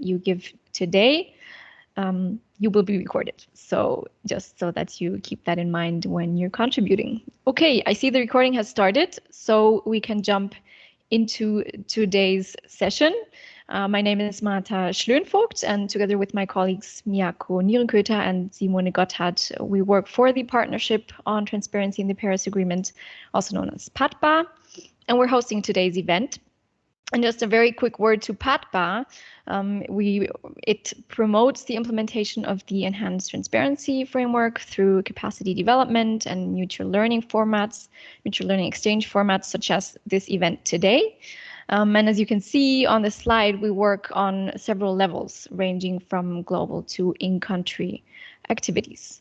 you give today, you will be recorded. So just so that you keep that in mind when you're contributing. Okay, I see the recording has started, so we can jump into today's session. My name is Martha Schlönvogt, and together with my colleagues Mehak Nierenköter and Simone Gotthard, we work for the Partnership on Transparency in the Paris Agreement, also known as PATPA, and we're hosting today's event. And just a very quick word to PATPA. It promotes the implementation of the enhanced transparency framework through capacity development and mutual learning exchange formats, such as this event today. And as you can see on the slide, we work on several levels, ranging from global to in-country activities.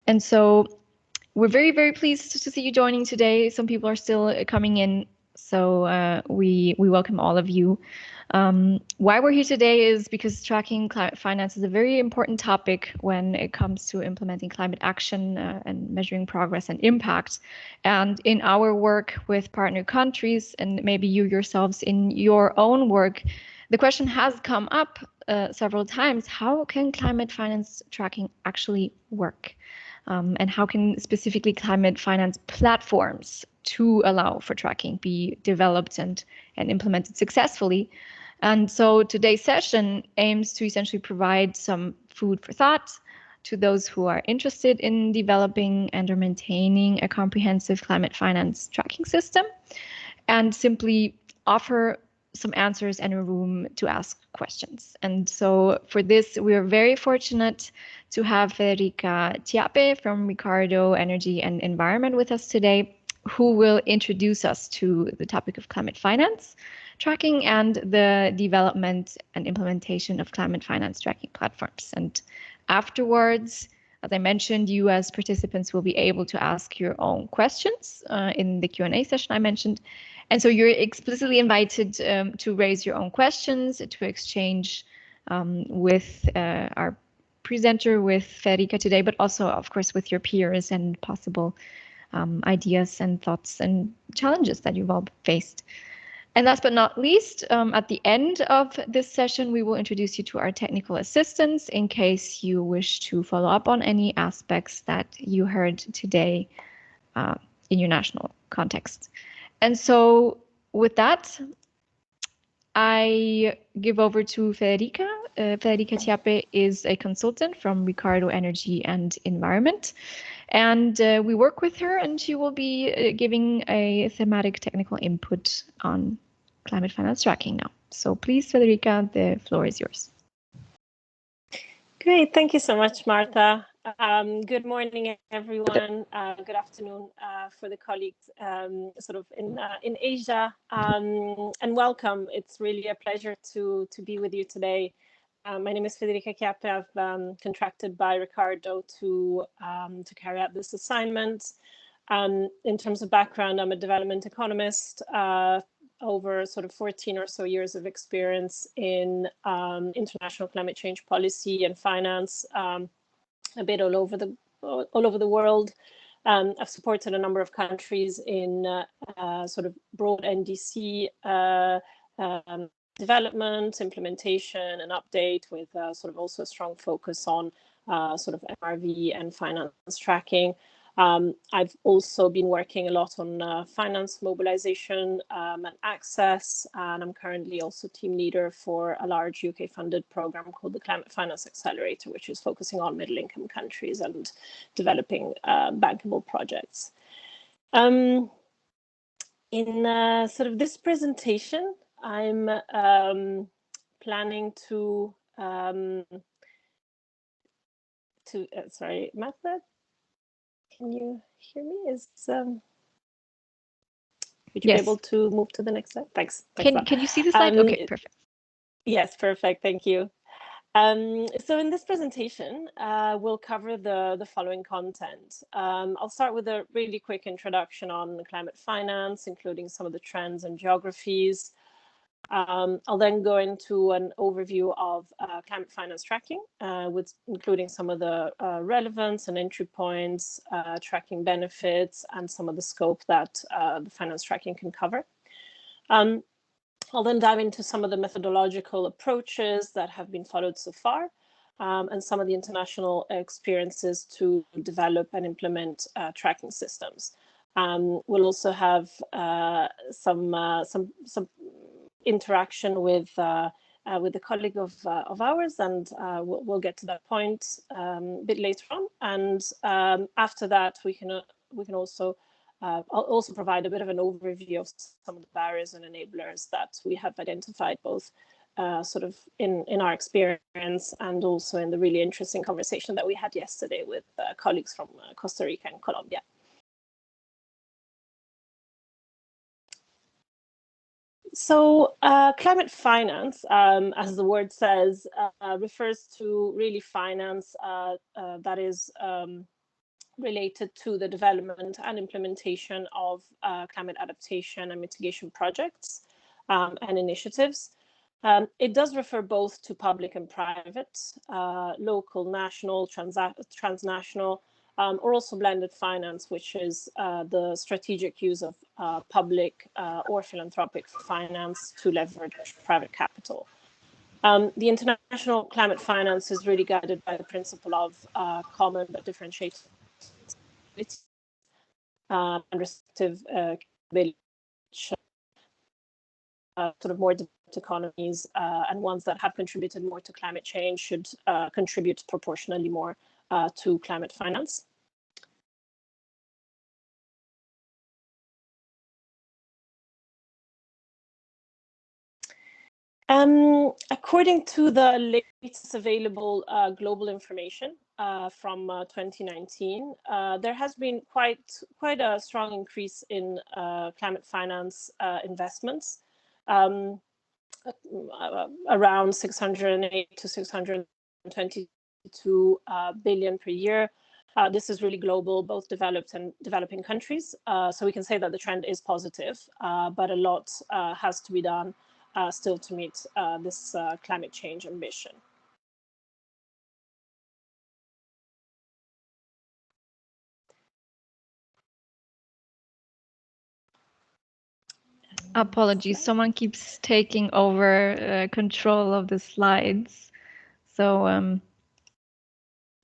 And so we're very, very pleased to see you joining today. Some people are still coming in, so we welcome all of you. Why we're here today is because tracking climate finance is a very important topic when it comes to implementing climate action and measuring progress and impact. And in our work with partner countries, and maybe you yourselves in your own work, the question has come up several times: how can climate finance tracking actually work? And how can specifically climate finance platforms to allow for tracking be developed and implemented successfully? And so today's session aims to essentially provide some food for thought to those who are interested in developing and or maintaining a comprehensive climate finance tracking system, and simply offer some answers and a room to ask questions. And so for this, we are very fortunate to have Federica Chiappe from Ricardo Energy and Environment with us today, who will introduce us to the topic of climate finance tracking and the development and implementation of climate finance tracking platforms. And afterwards, as I mentioned, you as participants will be able to ask your own questions in the Q&A session I mentioned. And so you're explicitly invited to raise your own questions, to exchange with our presenter, with Federica today, but also, of course, with your peers and possible ideas and thoughts and challenges that you've all faced. And last but not least, at the end of this session, we will introduce you to our technical assistants in case you wish to follow up on any aspects that you heard today in your national context. And so with that, I give over to Federica. Federica Chiappe is a consultant from Ricardo Energy and Environment. And we work with her, and she will be giving a thematic technical input on climate finance tracking now. So please, Federica, the floor is yours. Great, thank you so much, Martha. Good morning, everyone. Good afternoon for the colleagues sort of in Asia, and welcome. It's really a pleasure to be with you today. My name is Federica Chiappe. I've contracted by Ricardo to carry out this assignment. In terms of background, I'm a development economist, over sort of 14 or so years of experience in international climate change policy and finance, a bit all over the world. I've supported a number of countries in sort of broad NDC development, implementation, and update, with sort of also a strong focus on sort of MRV and finance tracking. I've also been working a lot on finance mobilization and access, and I'm currently also team leader for a large UK-funded program called the Climate Finance Accelerator, which is focusing on middle-income countries and developing bankable projects. In sort of this presentation, I'm planning to sorry, Martha, can you hear me? Would you be able to move to the next slide? Thanks. Can you see the slide? Okay, perfect. Yes, perfect. Thank you. So in this presentation, we'll cover the following content. I'll start with a really quick introduction on climate finance, including some of the trends and geographies. I'll then go into an overview of climate finance tracking, including some of the relevance and entry points, tracking benefits, and some of the scope that the finance tracking can cover. I'll then dive into some of the methodological approaches that have been followed so far, and some of the international experiences to develop and implement tracking systems. We'll also have some interaction with a colleague of ours, and we'll get to that point a bit later on. And after that, we can also I'll also provide a bit of an overview of some of the barriers and enablers that we have identified, both sort of in our experience and also in the really interesting conversation that we had yesterday with colleagues from Costa Rica and Colombia. So climate finance, as the word says, refers to really finance that is related to the development and implementation of climate adaptation and mitigation projects and initiatives. It does refer both to public and private, local, national, transnational, or also blended finance, which is the strategic use of public or philanthropic finance to leverage private capital. The international climate finance is really guided by the principle of common but differentiated and restrictive capability, sort of more developed economies and ones that have contributed more to climate change should contribute proportionally more to climate finance. According to the latest available global information from 2019, there has been quite a strong increase in climate finance investments, around 608 to 622 billion per year. This is really global, both developed and developing countries. So we can say that the trend is positive, but a lot has to be done still to meet this climate change ambition. Apologies, someone keeps taking over control of the slides. So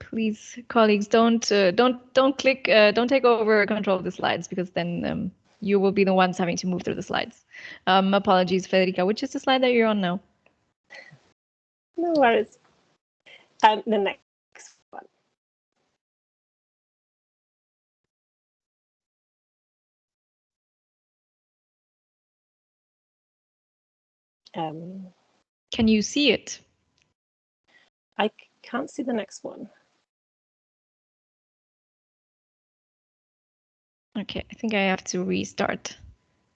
please, colleagues, don't click, don't take over control of the slides, because then you will be the ones having to move through the slides. Apologies, Federica. Which is the slide that you're on now? No worries. The next one. Can you see it? I can't see the next one. Okay, I think I have to restart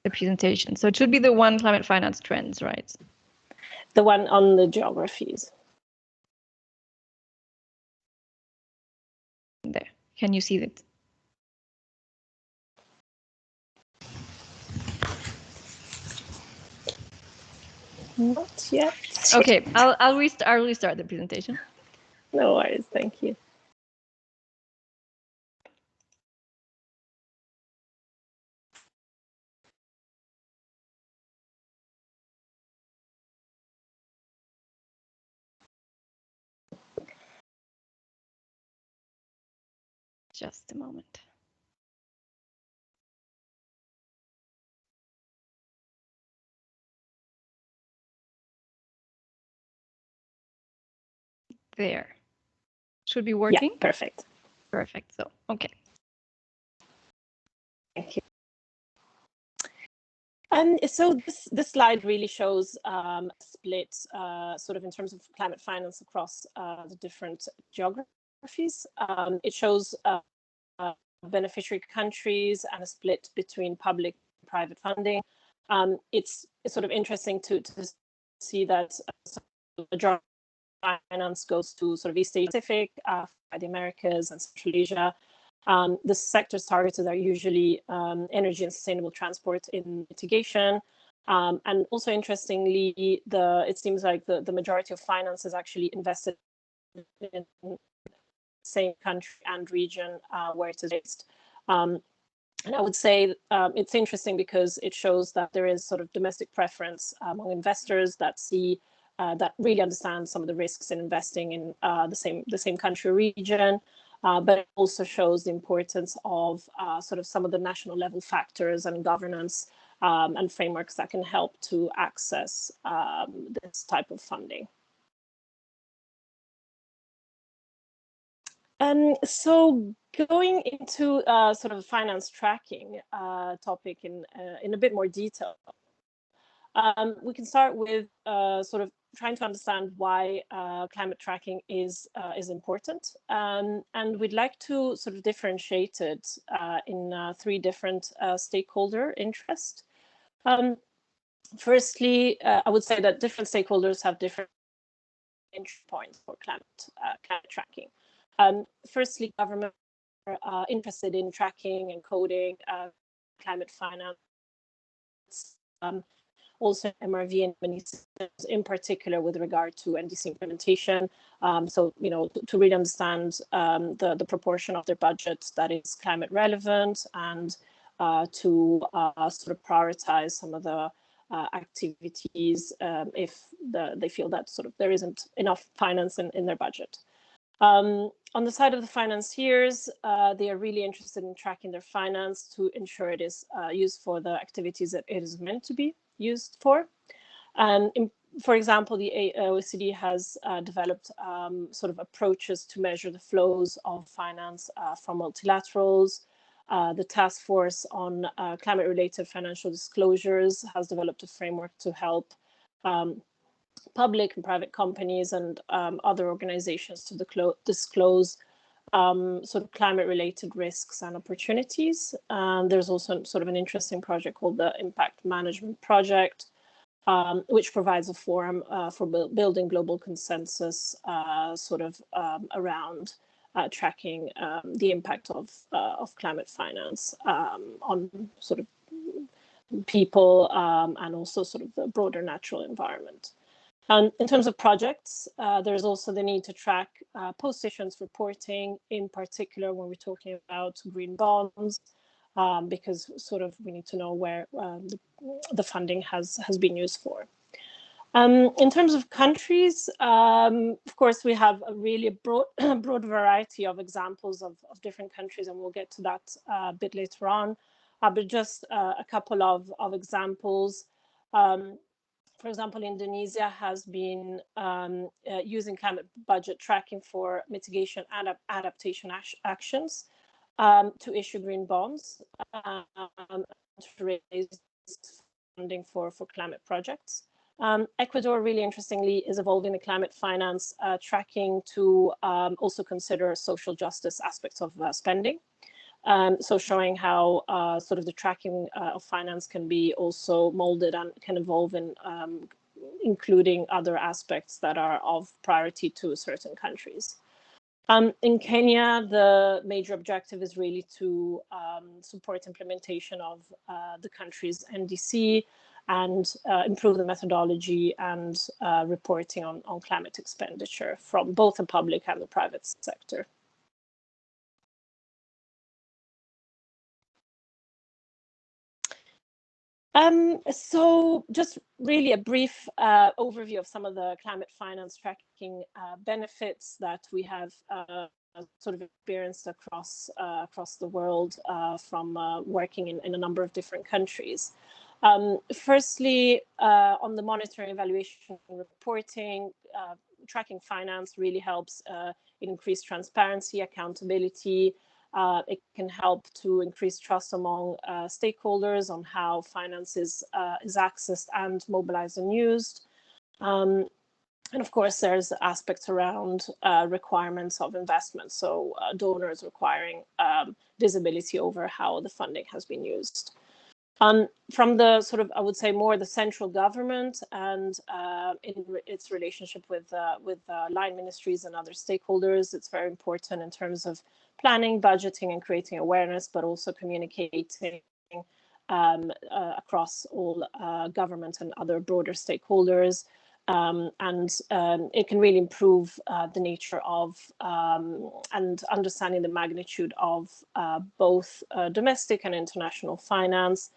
the presentation. So it should be the one climate finance trends, right? The one on the geographies. There. Can you see it? Not yet. Okay, I'll restart the presentation. No worries, thank you. Just a moment. There. Should be working? Yeah, perfect. Perfect. So, okay. Thank you. So this slide really shows a split sort of in terms of climate finance across the different geographies. It shows beneficiary countries and a split between public and private funding. It's sort of interesting to see that the majority of finance goes to sort of East Asia Pacific, the Americas and Central Asia. The sectors targeted are usually energy and sustainable transport in mitigation. And also interestingly, it seems like the majority of finance is actually invested in the same country and region where it is based. And I would say it's interesting because it shows that there is sort of domestic preference among investors that see that really understand some of the risks in investing in the same country or region, but it also shows the importance of sort of some of the national level factors and governance and frameworks that can help to access this type of funding. So going into sort of finance tracking topic in a bit more detail, we can start with sort of trying to understand why climate tracking is important, and we'd like to sort of differentiate it in three different stakeholder interests. Firstly, I would say that different stakeholders have different entry points for climate tracking. Firstly, government are interested in tracking and coding climate finance, also MRV and many systems, in particular with regard to NDC implementation. So, you know, to really understand the proportion of their budget that is climate relevant, and to sort of prioritize some of the activities if they feel that sort of there isn't enough finance in their budget. On the side of the financiers, they are really interested in tracking their finance to ensure it is used for the activities that it is meant to be used for. And for example, the OECD has developed sort of approaches to measure the flows of finance from multilaterals. The Task Force on Climate-Related Financial Disclosures has developed a framework to help public and private companies and other organizations to disclose sort of climate-related risks and opportunities. There's also sort of an interesting project called the Impact Management Project, which provides a forum for building global consensus sort of around tracking the impact of climate finance on sort of people and also sort of the broader natural environment. In terms of projects, there's also the need to track post-issuance reporting, in particular when we're talking about green bonds, because sort of we need to know where the funding has been used for. In terms of countries, of course, we have a really broad variety of examples of different countries, and we'll get to that a bit later on. But just a couple of examples. For example, Indonesia has been using climate budget tracking for mitigation and adaptation actions to issue green bonds to raise funding for climate projects. Ecuador, really interestingly, is evolving the climate finance tracking to also consider social justice aspects of spending. So showing how sort of the tracking of finance can be also molded and can evolve in including other aspects that are of priority to certain countries. In Kenya, the major objective is really to support implementation of the country's NDC and improve the methodology and reporting on climate expenditure from both the public and the private sector. So just really a brief overview of some of the climate finance tracking benefits that we have sort of experienced across the world from working in a number of different countries. Firstly, on the monitoring, evaluation, and reporting, tracking finance really helps increase transparency, accountability. It can help to increase trust among stakeholders on how finance is accessed and mobilized and used. And of course, there's aspects around requirements of investment. So donors requiring visibility over how the funding has been used. From the sort of, I would say, more the central government and in its relationship with line ministries and other stakeholders, it's very important in terms of planning, budgeting, and creating awareness, but also communicating across all government and other broader stakeholders. it can really improve the nature of and understanding the magnitude of both domestic and international finance,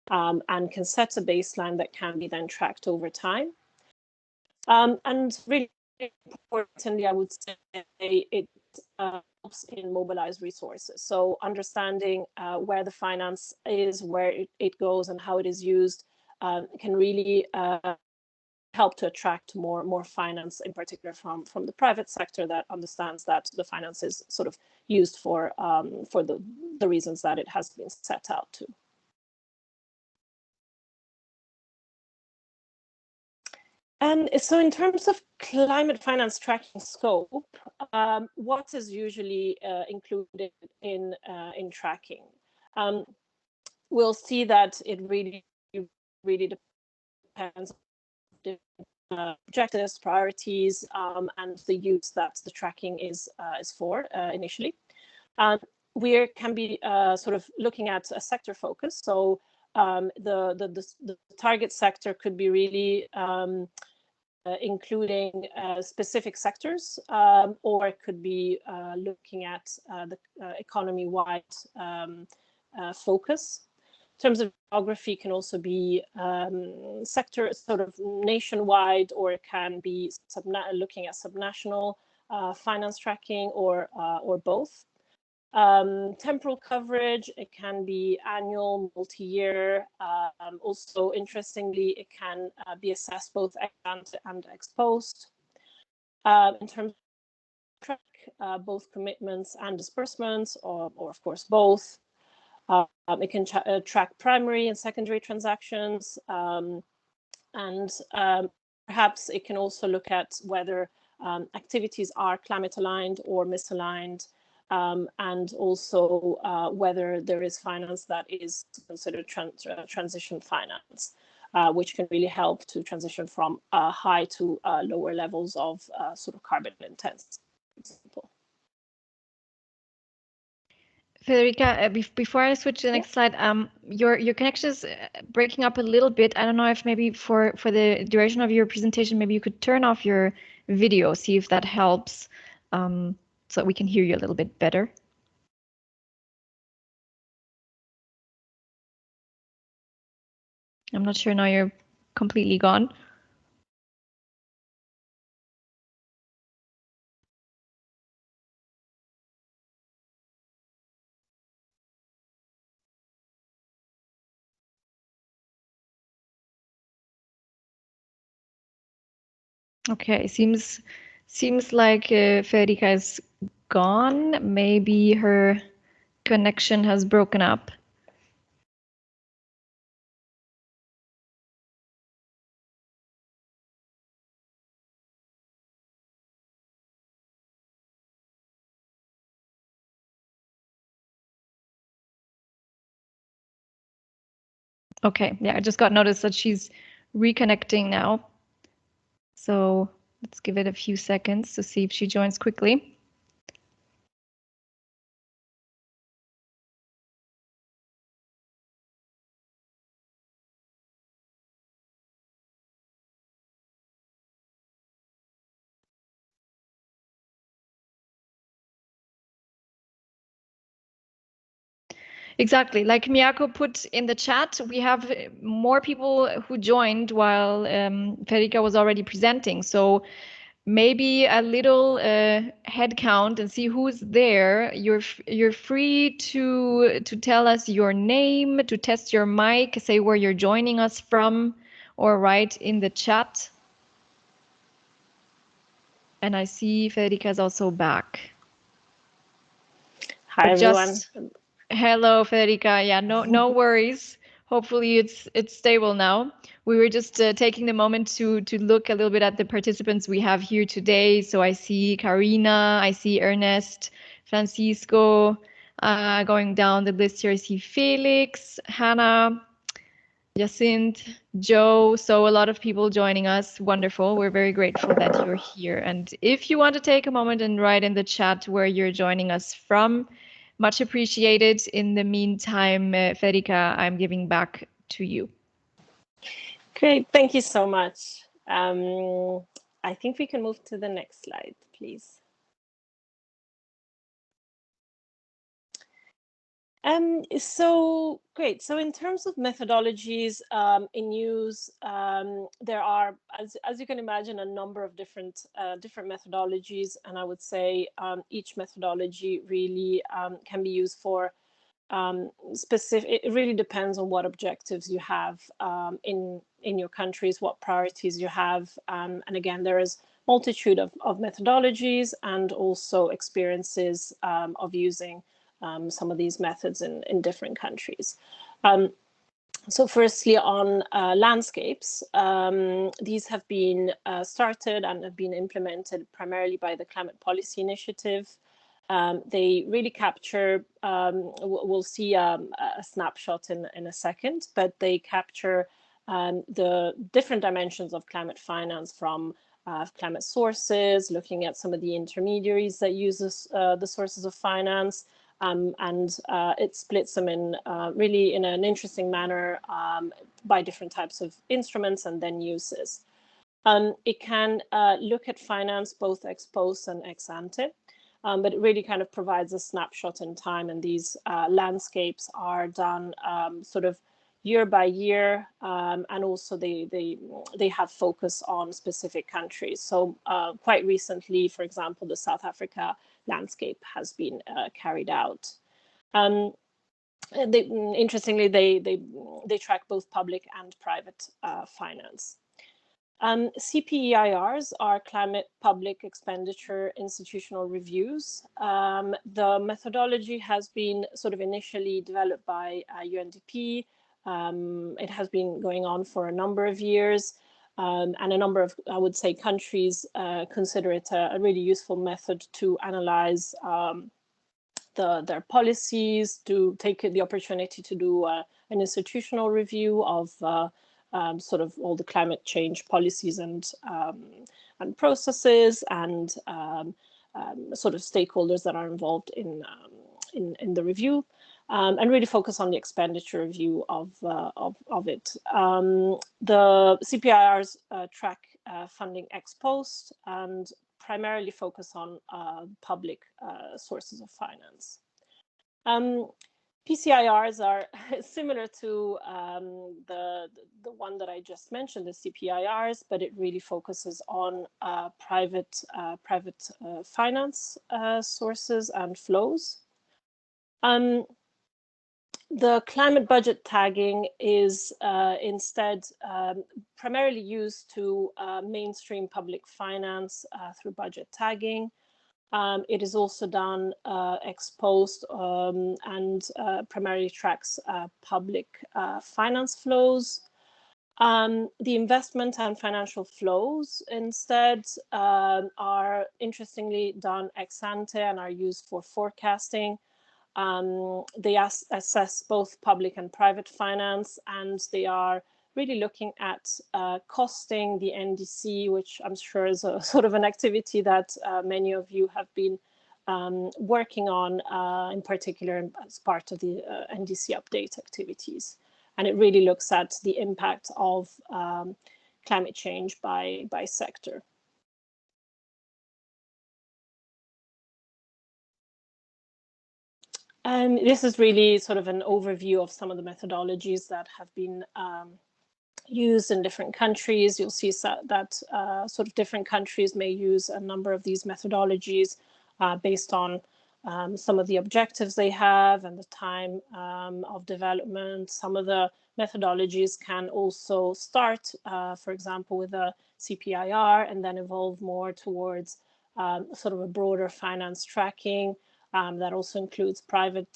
and can set a baseline that can be then tracked over time. And really importantly, I would say it helps in mobilized resources. So understanding where the finance is, where it goes, and how it is used can really help to attract more finance, in particular from the private sector that understands that the finance is sort of used for the reasons that it has been set out to. And so in terms of climate finance tracking scope, what is usually included in tracking? We'll see that it really depends on objectives, priorities, and the use that the tracking is for initially. We can be sort of looking at a sector focus. So the target sector could be really including specific sectors, or it could be looking at the economy-wide focus. In terms of geography, can also be sector, sort of nationwide, or it can be looking at subnational finance tracking, or both. Temporal coverage, it can be annual, multi-year. Also, interestingly, it can be assessed both ex ante and ex post. In terms of track, both commitments and disbursements, or of course both. It can track primary and secondary transactions, and perhaps it can also look at whether activities are climate aligned or misaligned. And also whether there is finance that is considered transition finance, which can really help to transition from high to lower levels of sort of carbon intensity, for example. Federica, before I switch to the next slide, your connection is breaking up a little bit. I don't know if maybe for the duration of your presentation, maybe you could turn off your video, see if that helps. So that we can hear you a little bit better. I'm not sure now you're completely gone. Okay, seems like Federica is gone. Maybe her connection has broken up. Okay, yeah, I just got notice that she's reconnecting now. So let's give it a few seconds to see if she joins quickly. Exactly, like Miyako put in the chat, we have more people who joined while Federica was already presenting. So maybe a little head count and see who's there. You're free to tell us your name, to test your mic, say where you're joining us from, or write in the chat. And I see Federica is also back. Hi, everyone. Hello, Federica. Yeah, no worries. Hopefully it's stable now. We were just taking the moment to look a little bit at the participants we have here today. So I see Karina, I see Ernest, Francisco, going down the list here. I see Felix, Hannah, Jacinth, Joe. So a lot of people joining us. Wonderful. We're very grateful that you're here. And if you want to take a moment and write in the chat where you're joining us from, much appreciated. In the meantime, Federica, I'm giving back to you. Great, thank you so much. I think we can move to the next slide, please. So great. So in terms of methodologies in use, there are, as you can imagine, a number of different methodologies, and I would say each methodology really can be used for specific. It really depends on what objectives you have in your countries, what priorities you have, and again, there is multitude of methodologies and also experiences of using some of these methods in different countries. So firstly, on landscapes, these have been started and have been implemented primarily by the Climate Policy Initiative. They really capture, we'll see a snapshot in a second, but they capture the different dimensions of climate finance, from climate sources, looking at some of the intermediaries that uses the sources of finance, and it splits them in really in an interesting manner by different types of instruments and then uses. It can look at finance both ex post and ex ante, but it really kind of provides a snapshot in time, and these landscapes are done sort of year by year, and also they have focus on specific countries. So quite recently, for example, the South Africa landscape has been carried out. Interestingly, they track both public and private finance. CPEIRs are Climate Public Expenditure Institutional Reviews. The methodology has been sort of initially developed by UNDP. It has been going on for a number of years, and a number of, I would say, countries consider it a really useful method to analyze their policies, to take the opportunity to do an institutional review of sort of all the climate change policies and processes, and sort of stakeholders that are involved in the review, and really focus on the expenditure review of it. The CPIRs track funding ex post and primarily focus on public sources of finance. PCIRs are similar to the one that I just mentioned, the CPIRs, but it really focuses on private finance sources and flows. The climate budget tagging is instead primarily used to mainstream public finance through budget tagging. It is also done ex post and primarily tracks public finance flows. The investment and financial flows instead are interestingly done ex ante and are used for forecasting. They assess both public and private finance, and they are really looking at costing the NDC, which I'm sure is a sort of an activity that many of you have been working on, in particular as part of the NDC update activities. And it really looks at the impact of climate change by sector. And this is really sort of an overview of some of the methodologies that have been used in different countries. You'll see that sort of different countries may use a number of these methodologies based on some of the objectives they have and the time of development. Some of the methodologies can also start, for example, with a CPIR and then evolve more towards sort of a broader finance tracking. That also includes private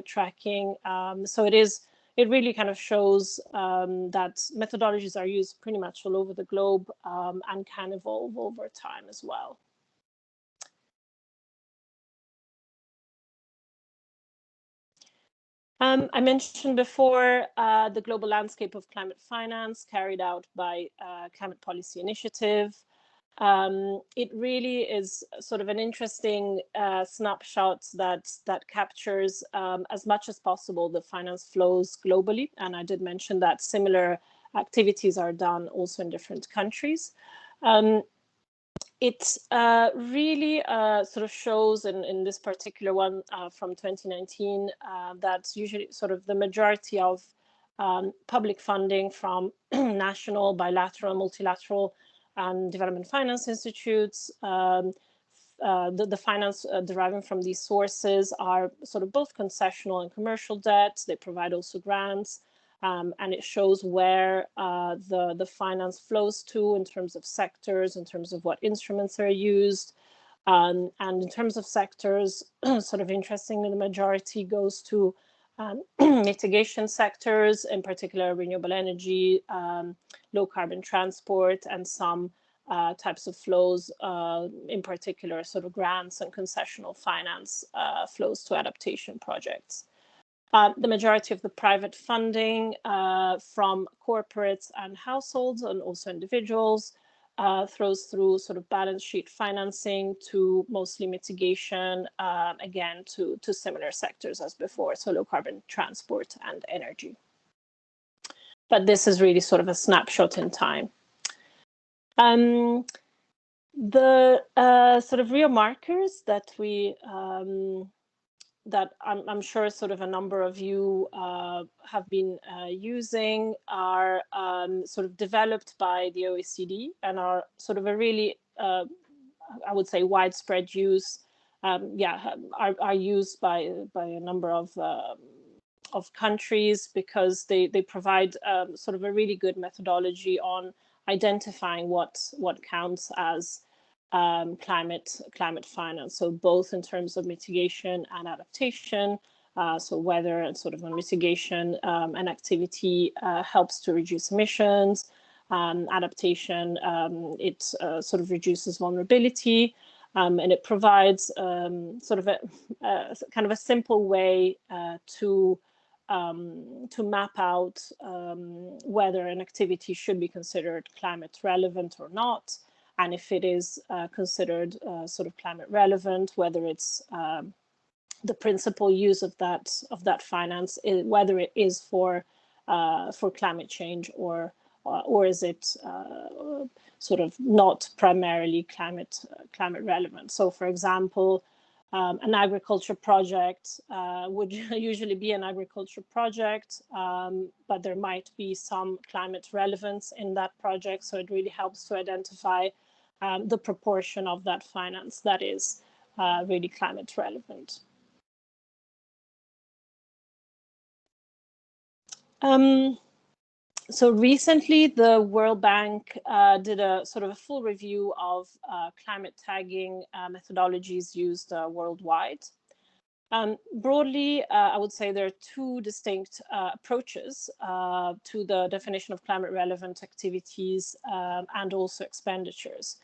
tracking. So it really kind of shows that methodologies are used pretty much all over the globe and can evolve over time as well. I mentioned before the global landscape of climate finance carried out by Climate Policy Initiative. It really is sort of an interesting snapshot that captures as much as possible the finance flows globally. And I did mention that similar activities are done also in different countries. It really sort of shows in this particular one from 2019 that usually sort of the majority of public funding from national, bilateral, multilateral development finance institutes, the finance deriving from these sources are sort of both concessional and commercial debt. They provide also grants. And it shows where the finance flows to in terms of sectors, in terms of what instruments are used. And in terms of sectors, sort of interestingly, the majority goes to mitigation sectors, in particular renewable energy, low carbon transport, and some types of flows, in particular sort of grants and concessional finance flows to adaptation projects. The majority of the private funding from corporates and households and also individuals flows through sort of balance sheet financing to mostly mitigation, again, to similar sectors as before, so low carbon transport and energy. But this is really sort of a snapshot in time. The sort of real markers that we that I'm sure sort of a number of you have been using are sort of developed by the OECD and are sort of a really, I would say, widespread use, are used by a number of countries because they provide sort of a really good methodology on identifying what counts as climate finance. So both in terms of mitigation and adaptation. So whether and sort of on mitigation and activity helps to reduce emissions. Adaptation, it sort of reduces vulnerability. And it provides sort of a kind of a simple way to map out whether an activity should be considered climate relevant or not. And if it is considered sort of climate relevant, whether it's the principal use of that finance, whether it is for climate change or is it sort of not primarily climate relevant. So, for example, an agriculture project would usually be an agriculture project, but there might be some climate relevance in that project. So it really helps to identify the proportion of that finance that is really climate relevant. So recently, the World Bank did a sort of a full review of climate tagging methodologies used worldwide. Broadly, I would say there are two distinct approaches to the definition of climate relevant activities and also expenditures.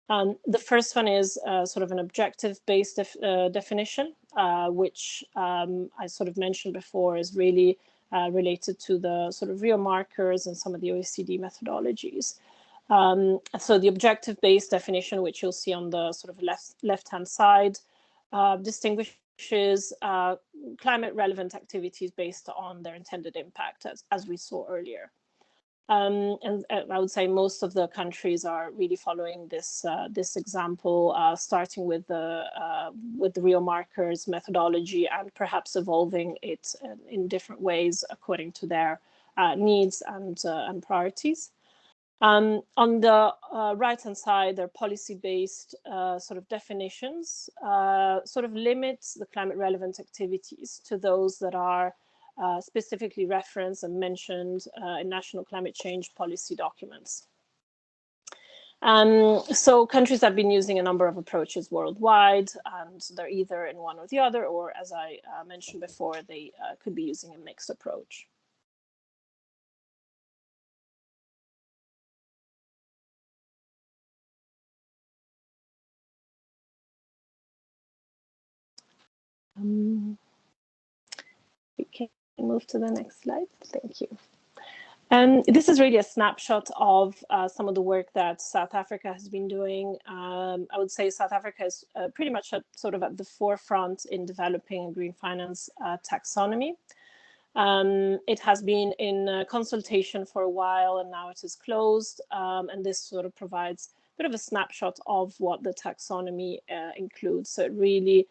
The first one is sort of an objective-based definition, which I sort of mentioned before is really related to the sort of real markers and some of the OECD methodologies. So the objective-based definition, which you'll see on the sort of left-hand side, distinguishes climate relevant activities based on their intended impact, as we saw earlier. And I would say most of the countries are really following this example, starting with the real markers methodology and perhaps evolving it in different ways according to their needs and priorities. On the right-hand side, their policy-based sort of definitions sort of limits the climate relevant activities to those that are specifically referenced and mentioned in national climate change policy documents. So countries have been using a number of approaches worldwide, and they're either in one or the other, or as I mentioned before, they could be using a mixed approach. We can move to the next slide. Thank you. This is really a snapshot of some of the work that South Africa has been doing. I would say South Africa is pretty much sort of at the forefront in developing a green finance taxonomy. It has been in consultation for a while, and now it is closed. And this sort of provides a bit of a snapshot of what the taxonomy includes. So it really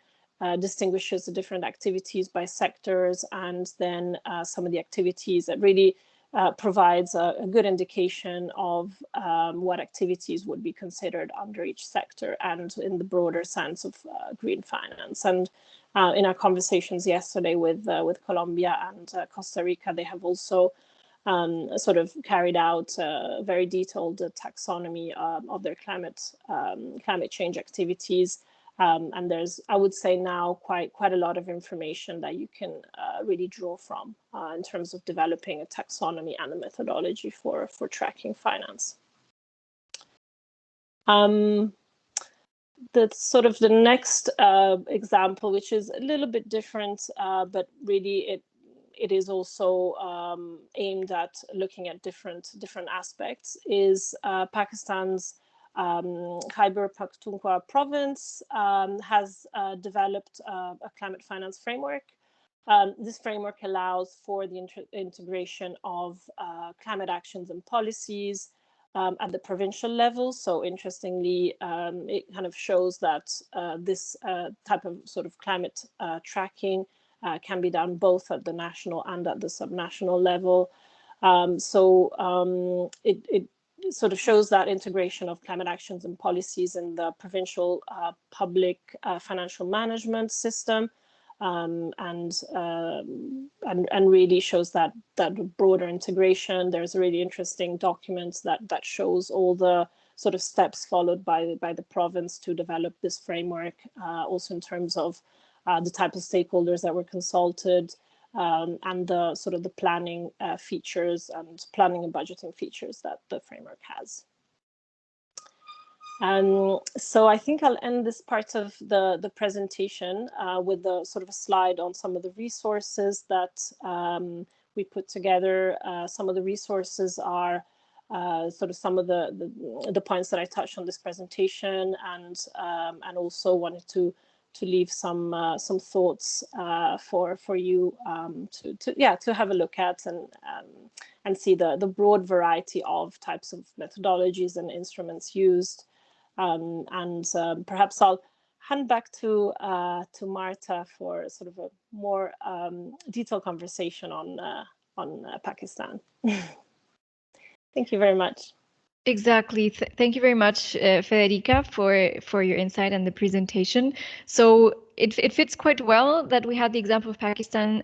distinguishes the different activities by sectors, and then some of the activities that really provides a good indication of what activities would be considered under each sector and in the broader sense of green finance. And in our conversations yesterday with Colombia and Costa Rica, they have also sort of carried out a very detailed taxonomy of their climate change activities. And there's, I would say now, quite a lot of information that you can really draw from in terms of developing a taxonomy and a methodology for tracking finance. That's sort of the next example, which is a little bit different, but really it is also aimed at looking at different aspects, is Pakistan's Khyber Pakhtunkhwa province has developed a climate finance framework. This framework allows for the integration of climate actions and policies at the provincial level. So interestingly, it kind of shows that this type of sort of climate tracking can be done both at the national and at the subnational level. It sort of shows that integration of climate actions and policies in the provincial public financial management system, and really shows that broader integration. There's a really interesting document that shows all the sort of steps followed by the province to develop this framework, also in terms of the type of stakeholders that were consulted, and the sort of the planning features and planning and budgeting features that the framework has. So I think I'll end this part of the presentation with the sort of a slide on some of the resources that we put together. Some of the resources are sort of some of the points that I touched on this presentation, and also wanted to leave some thoughts for you to have a look at and see the broad variety of types of methodologies and instruments used. Perhaps I'll hand back to Marta for sort of a more detailed conversation on Pakistan. Thank you very much. Exactly. Thank you very much, Federica, for your insight and the presentation. So it fits quite well that we had the example of Pakistan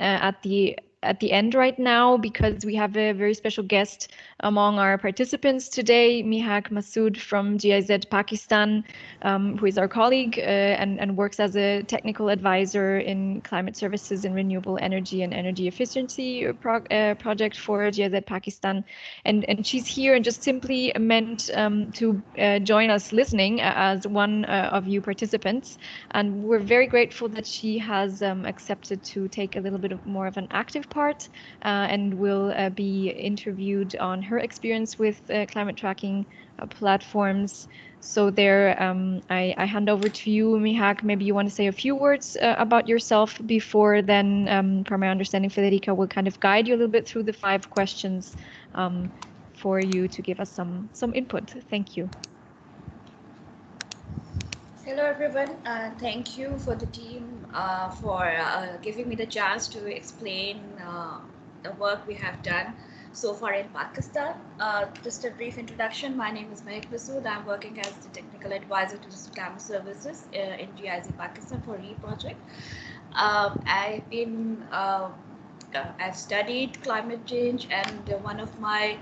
at the end right now, because we have a very special guest among our participants today, Mehak Masood from GIZ Pakistan, who is our colleague and works as a technical advisor in climate services and renewable energy and energy efficiency project for GIZ Pakistan. And she's here and just simply meant to join us listening as one of you participants. And we're very grateful that she has accepted to take a little bit more of an active part and will be interviewed on her experience with climate tracking platforms. So there, I hand over to you, Mehak. Maybe you want to say a few words about yourself before then, from my understanding, Federica will kind of guide you a little bit through the 5 questions for you to give us some input. Thank you. Hello everyone, thank you for the team for giving me the chance to explain the work we have done so far in Pakistan. Just a brief introduction, my name is Mehak Masood. I'm working as the technical advisor to the climate services in GIZ Pakistan for RE project. I've studied climate change, and one of my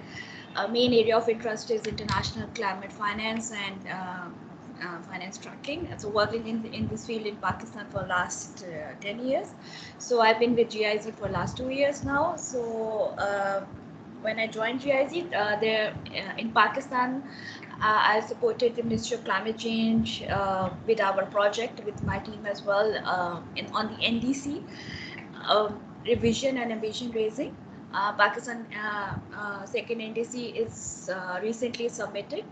main area of interest is international climate finance and finance tracking. So working in this field in Pakistan for last 10 years. So I've been with GIZ for last 2 years now. So when I joined GIZ in Pakistan, I supported the Ministry of Climate Change with our project, with my team as well, on the NDC revision and ambition raising. Pakistan second NDC is recently submitted.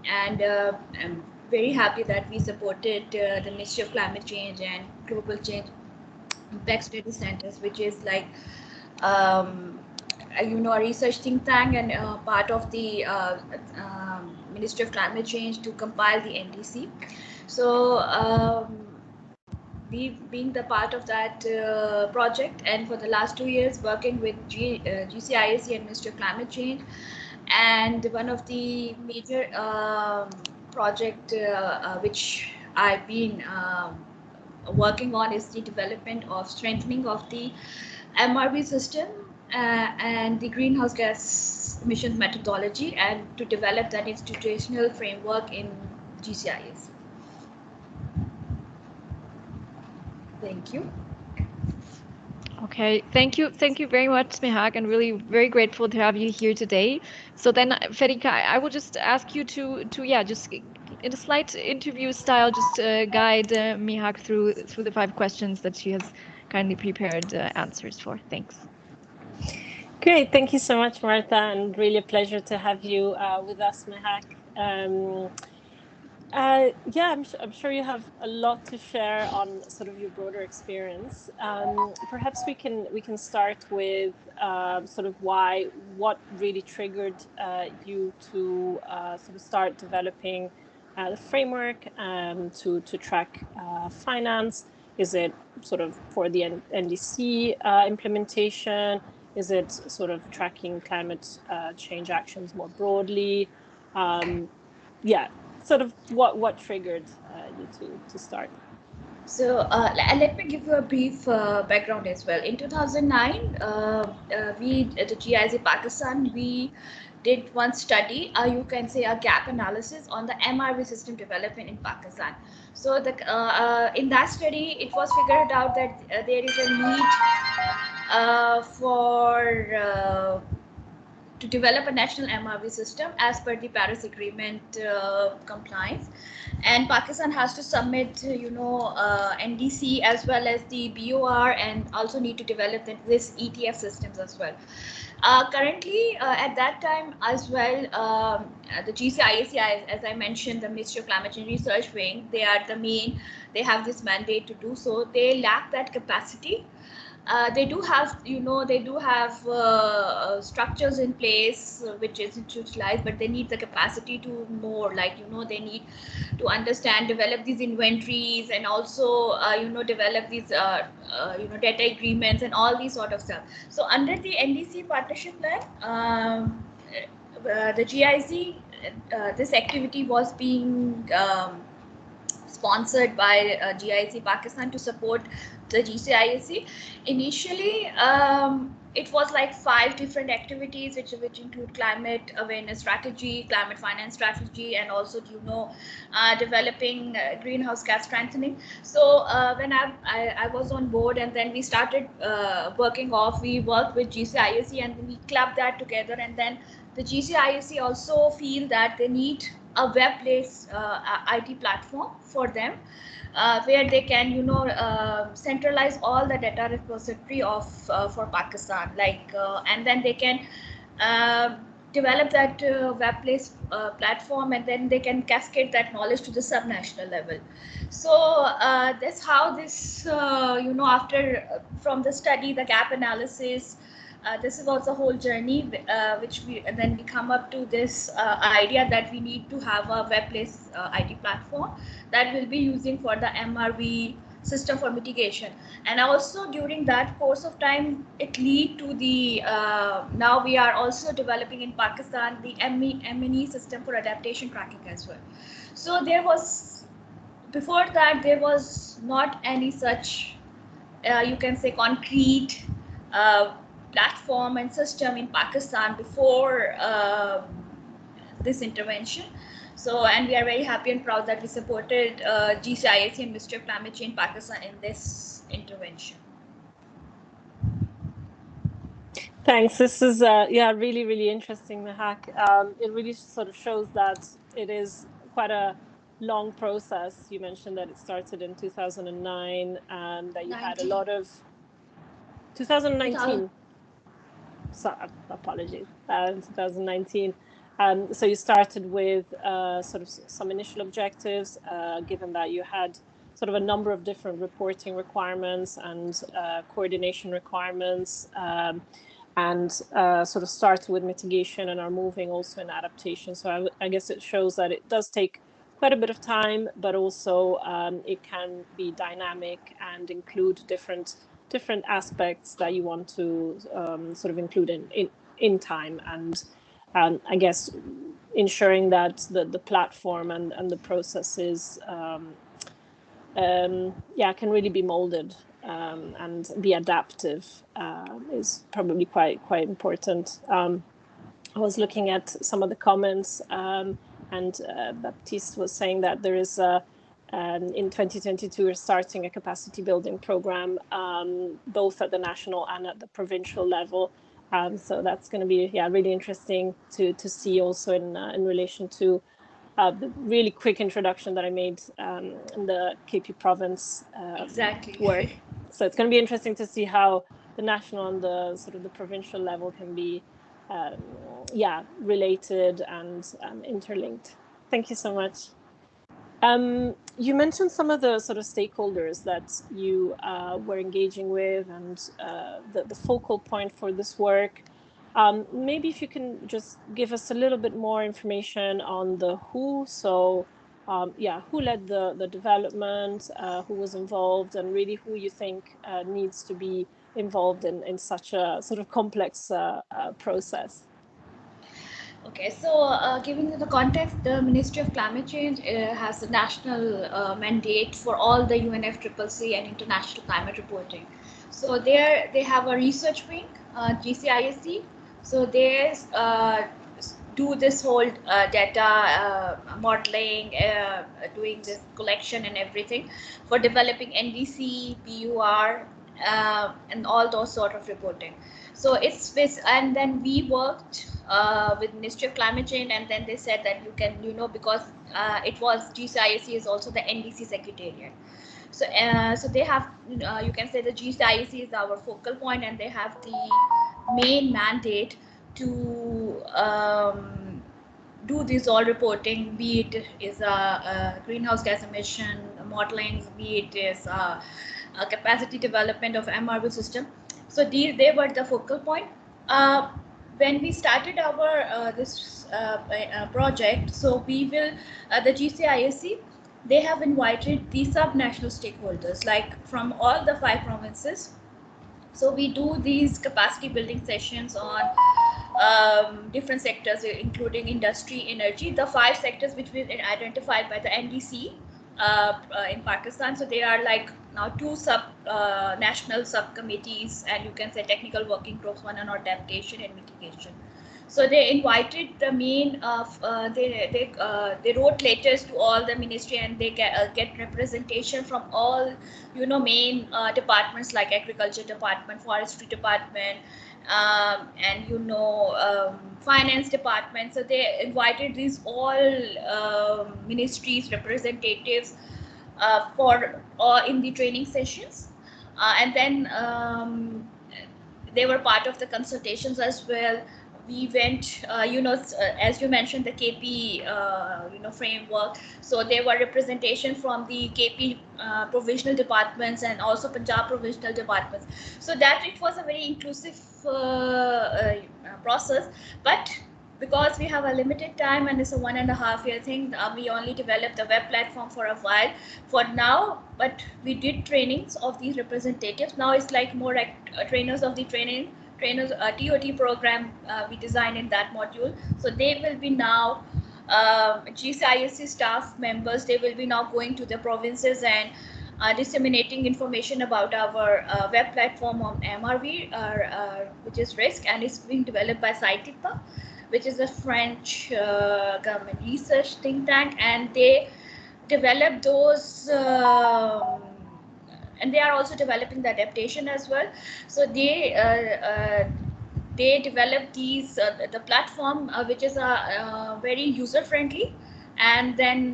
And I'm very happy that we supported the Ministry of Climate Change and Global Change Impact Study Centers, which is like a research think tank and part of the Ministry of Climate Change to compile the NDC. So we being the part of that project, and for the last 2 years working with GCIAC and Ministry of Climate Change, and one of the major project which I've been working on is the development of strengthening of the MRV system and the greenhouse gas emissions methodology, and to develop that institutional framework in GCIS. Thank you. Okay, thank you very much, Mehak, and really very grateful to have you here today. So then, Federica, I will just ask you to just in a slight interview style, just guide Mehak through the 5 questions that she has kindly prepared answers for. Thanks. Great, thank you so much, Martha, and really a pleasure to have you with us, Mehak. Yeah, I'm sure you have a lot to share on sort of your broader experience. Perhaps we can start with sort of what really triggered you to sort of start developing the framework to track finance. Is it sort of for the NDC implementation? Is it sort of tracking climate change actions more broadly? Yeah. Sort of what triggered you to start? So let me give you a brief background as well. In 2009, we at the GIZ Pakistan, we did one study, you can say a gap analysis on the MRV system development in Pakistan. So in that study, it was figured out that there is a need to develop a national MRV system as per the Paris Agreement compliance, and Pakistan has to submit, NDC as well as the BOR, and also need to develop this ETF systems as well. Currently, at that time as well, the GCIAC, as I mentioned, the Ministry of Climate Change Research Wing, they have this mandate to do so. They lack that capacity. They do have structures in place which is utilized, but they need the capacity to more, they need to understand, develop these inventories, and also develop these data agreements and all these sort of stuff. So under the NDC partnership plan, the GIZ, this activity was being sponsored by GIZ Pakistan to support the GCIAC. Initially, it was like 5 different activities which include climate awareness strategy, climate finance strategy, and also developing greenhouse gas strengthening. So when I was on board, and then we started we worked with GCIAC, and we clubbed that together, and then the GCIAC also feel that they need a web-based IT platform for them, where they can centralize all the data repository for Pakistan, and then they can develop that web-based platform, and then they can cascade that knowledge to the subnational level. So that's how this after from the study, the gap analysis, this is also a whole journey which we come up to this idea that we need to have a web-based IT platform that will be using for the MRV system for mitigation. And also during that course of time, it lead to the now we are also developing in Pakistan the MNE system for adaptation tracking as well. So before that there was not any such you can say concrete platform and system in Pakistan before this intervention. So, and we are very happy and proud that we supported GCIAC and Ministry of Climate Change Pakistan in this intervention. Thanks. This is really, really interesting, Mehak. It really sort of shows that it is quite a long process. You mentioned that it started in 2009 and that you had a lot of 2019. So, apologies. 2019. So you started with sort of some initial objectives, given that you had sort of a number of different reporting requirements and coordination requirements, and sort of start with mitigation and are moving also in adaptation. So I guess it shows that it does take quite a bit of time, but also it can be dynamic and include different aspects that you want to sort of include in time, and I guess ensuring that the platform and the processes can really be molded and be adaptive is probably quite important. I was looking at some of the comments, and Baptiste was saying that there is in 2022 we're starting a capacity building program, both at the national and at the provincial level. So that's going to be really interesting to see also in relation to the really quick introduction that I made in the KP province work. So it's going to be interesting to see how the national and the sort of the provincial level can be related and interlinked. Thank you so much. You mentioned some of the sort of stakeholders that you were engaging with and the focal point for this work. Maybe if you can just give us a little bit more information on the who. So who led the development, who was involved, and really who you think needs to be involved in such a sort of complex process. Okay, so giving you the context, the Ministry of Climate Change has a national mandate for all the UNFCCC and international climate reporting. So there they have a research wing, GCISC. So they do this whole data modeling, doing this collection and everything for developing NDC, PUR, and all those sort of reporting. So it's this, and then we worked with Ministry of Climate Change, and then they said that you can, because it was GCISC is also the NDC secretariat. So so they have, you can say the GCISC is our focal point, and they have the main mandate to do this all reporting, be it is a greenhouse gas emission modeling, be it is a capacity development of MRV system. So they were the focal point. When we started our this project, so we will the GCISC, they have invited the subnational stakeholders, like from all the 5 provinces. So we do these capacity building sessions on different sectors, including industry, energy, the 5 sectors which we identified by the NDC in Pakistan. So they are like now 2 national subcommittees, and you can say technical working groups, one on adaptation and mitigation. So they invited the main they wrote letters to all the ministry, and they get representation from all main departments like agriculture department, forestry department, and finance department. So they invited these all ministries representatives for in the training sessions, and then they were part of the consultations as well. We went, as you mentioned, the KP, framework. So there were representation from the KP provisional departments and also Punjab provisional departments. So that it was a very inclusive process. But because we have a limited time and it's a 1.5 year thing, we only developed the web platform for a while for now. But we did trainings of these representatives. Now it's like more like trainers of the trainers TOT program we designed in that module. So they will be now GCISC staff members. They will be now going to the provinces and disseminating information about our web platform on MRV, which is risk, and it's being developed by PATPA, which is a French government research think tank, and they develop those and they are also developing the adaptation as well. So they develop these the platform which is very user friendly, and then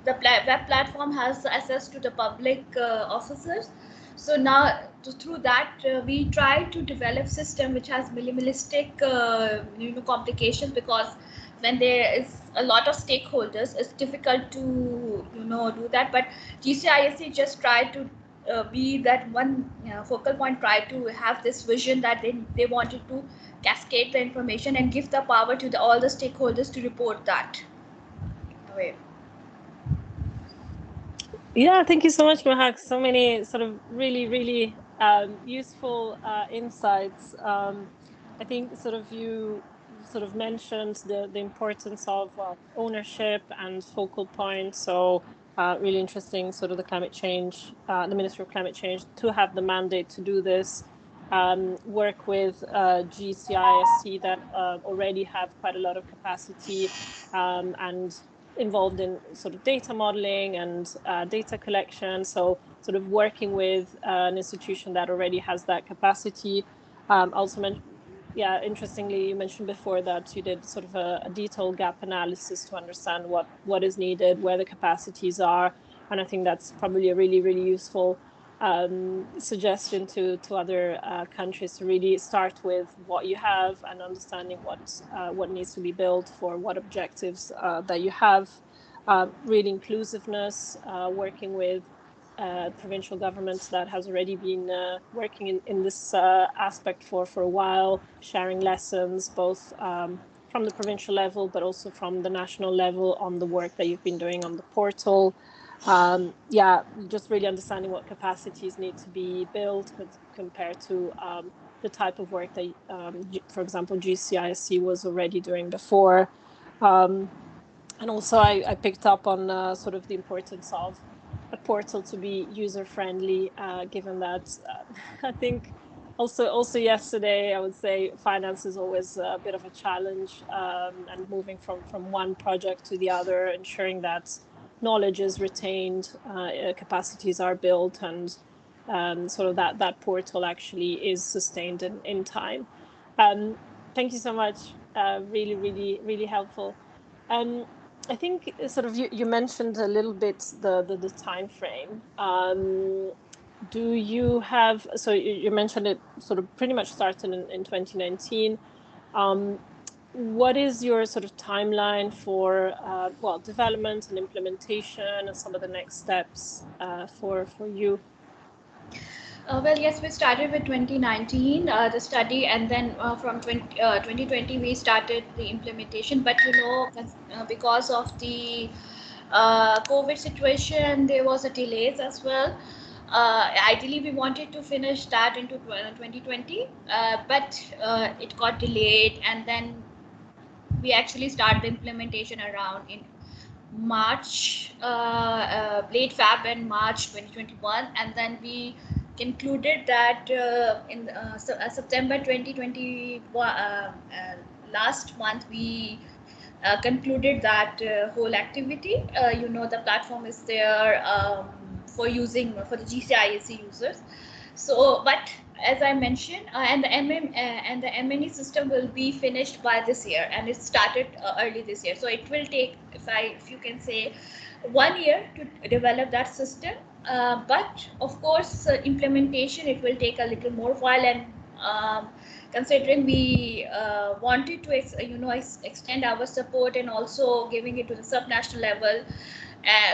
the web platform has access to the public officers. So now through that we try to develop system which has minimalistic complications, because when there is a lot of stakeholders, it's difficult to do that. But GCISE just try to be that one focal point, try to have this vision that they wanted to cascade the information and give the power to all the stakeholders to report that away. Yeah, thank you so much, Mehak. So many sort of really useful insights. I think sort of you sort of mentioned the importance of ownership and focal points. So really interesting, sort of the climate change, the Ministry of Climate Change to have the mandate to do this. Work with GCISC that already have quite a lot of capacity and involved in sort of data modeling and data collection. So sort of working with an institution that already has that capacity. Also mentioned, yeah, interestingly, you mentioned before that you did sort of a detailed gap analysis to understand what is needed, where the capacities are. And I think that's probably a really useful suggestion to other countries to really start with what you have and understanding what needs to be built for what objectives that you have. Really inclusiveness, working with provincial governments that has already been working in this aspect for a while, sharing lessons both from the provincial level but also from the national level on the work that you've been doing on the portal. Yeah, just really understanding what capacities need to be built compared to the type of work that, for example, GCISC was already doing before. And also I picked up on sort of the importance of a portal to be user-friendly, given that I think also yesterday, I would say finance is always a bit of a challenge, and moving from one project to the other, ensuring that knowledge is retained, capacities are built, and sort of that portal actually is sustained in time. Thank you so much. Really helpful. I think sort of you mentioned a little bit the time frame. Do you have, so you mentioned it sort of pretty much started in 2019. What is your sort of timeline for development and implementation and some of the next steps for you? Well, yes, we started with 2019, the study, and then from 2020 we started the implementation. But because of the COVID situation, there was a delays as well. Ideally, we wanted to finish that into 2020, but it got delayed, and then we actually started the implementation around in March, late Feb and March 2021, and then we concluded that in September 2021, last month we concluded that whole activity. The platform is there for the GCISE users. So, but as I mentioned, and the MNE system will be finished by this year, and it started early this year. So it will take, if you can say, 1 year to develop that system. But of course, implementation, it will take a little more while, and considering we wanted to extend our support and also giving it to the subnational level,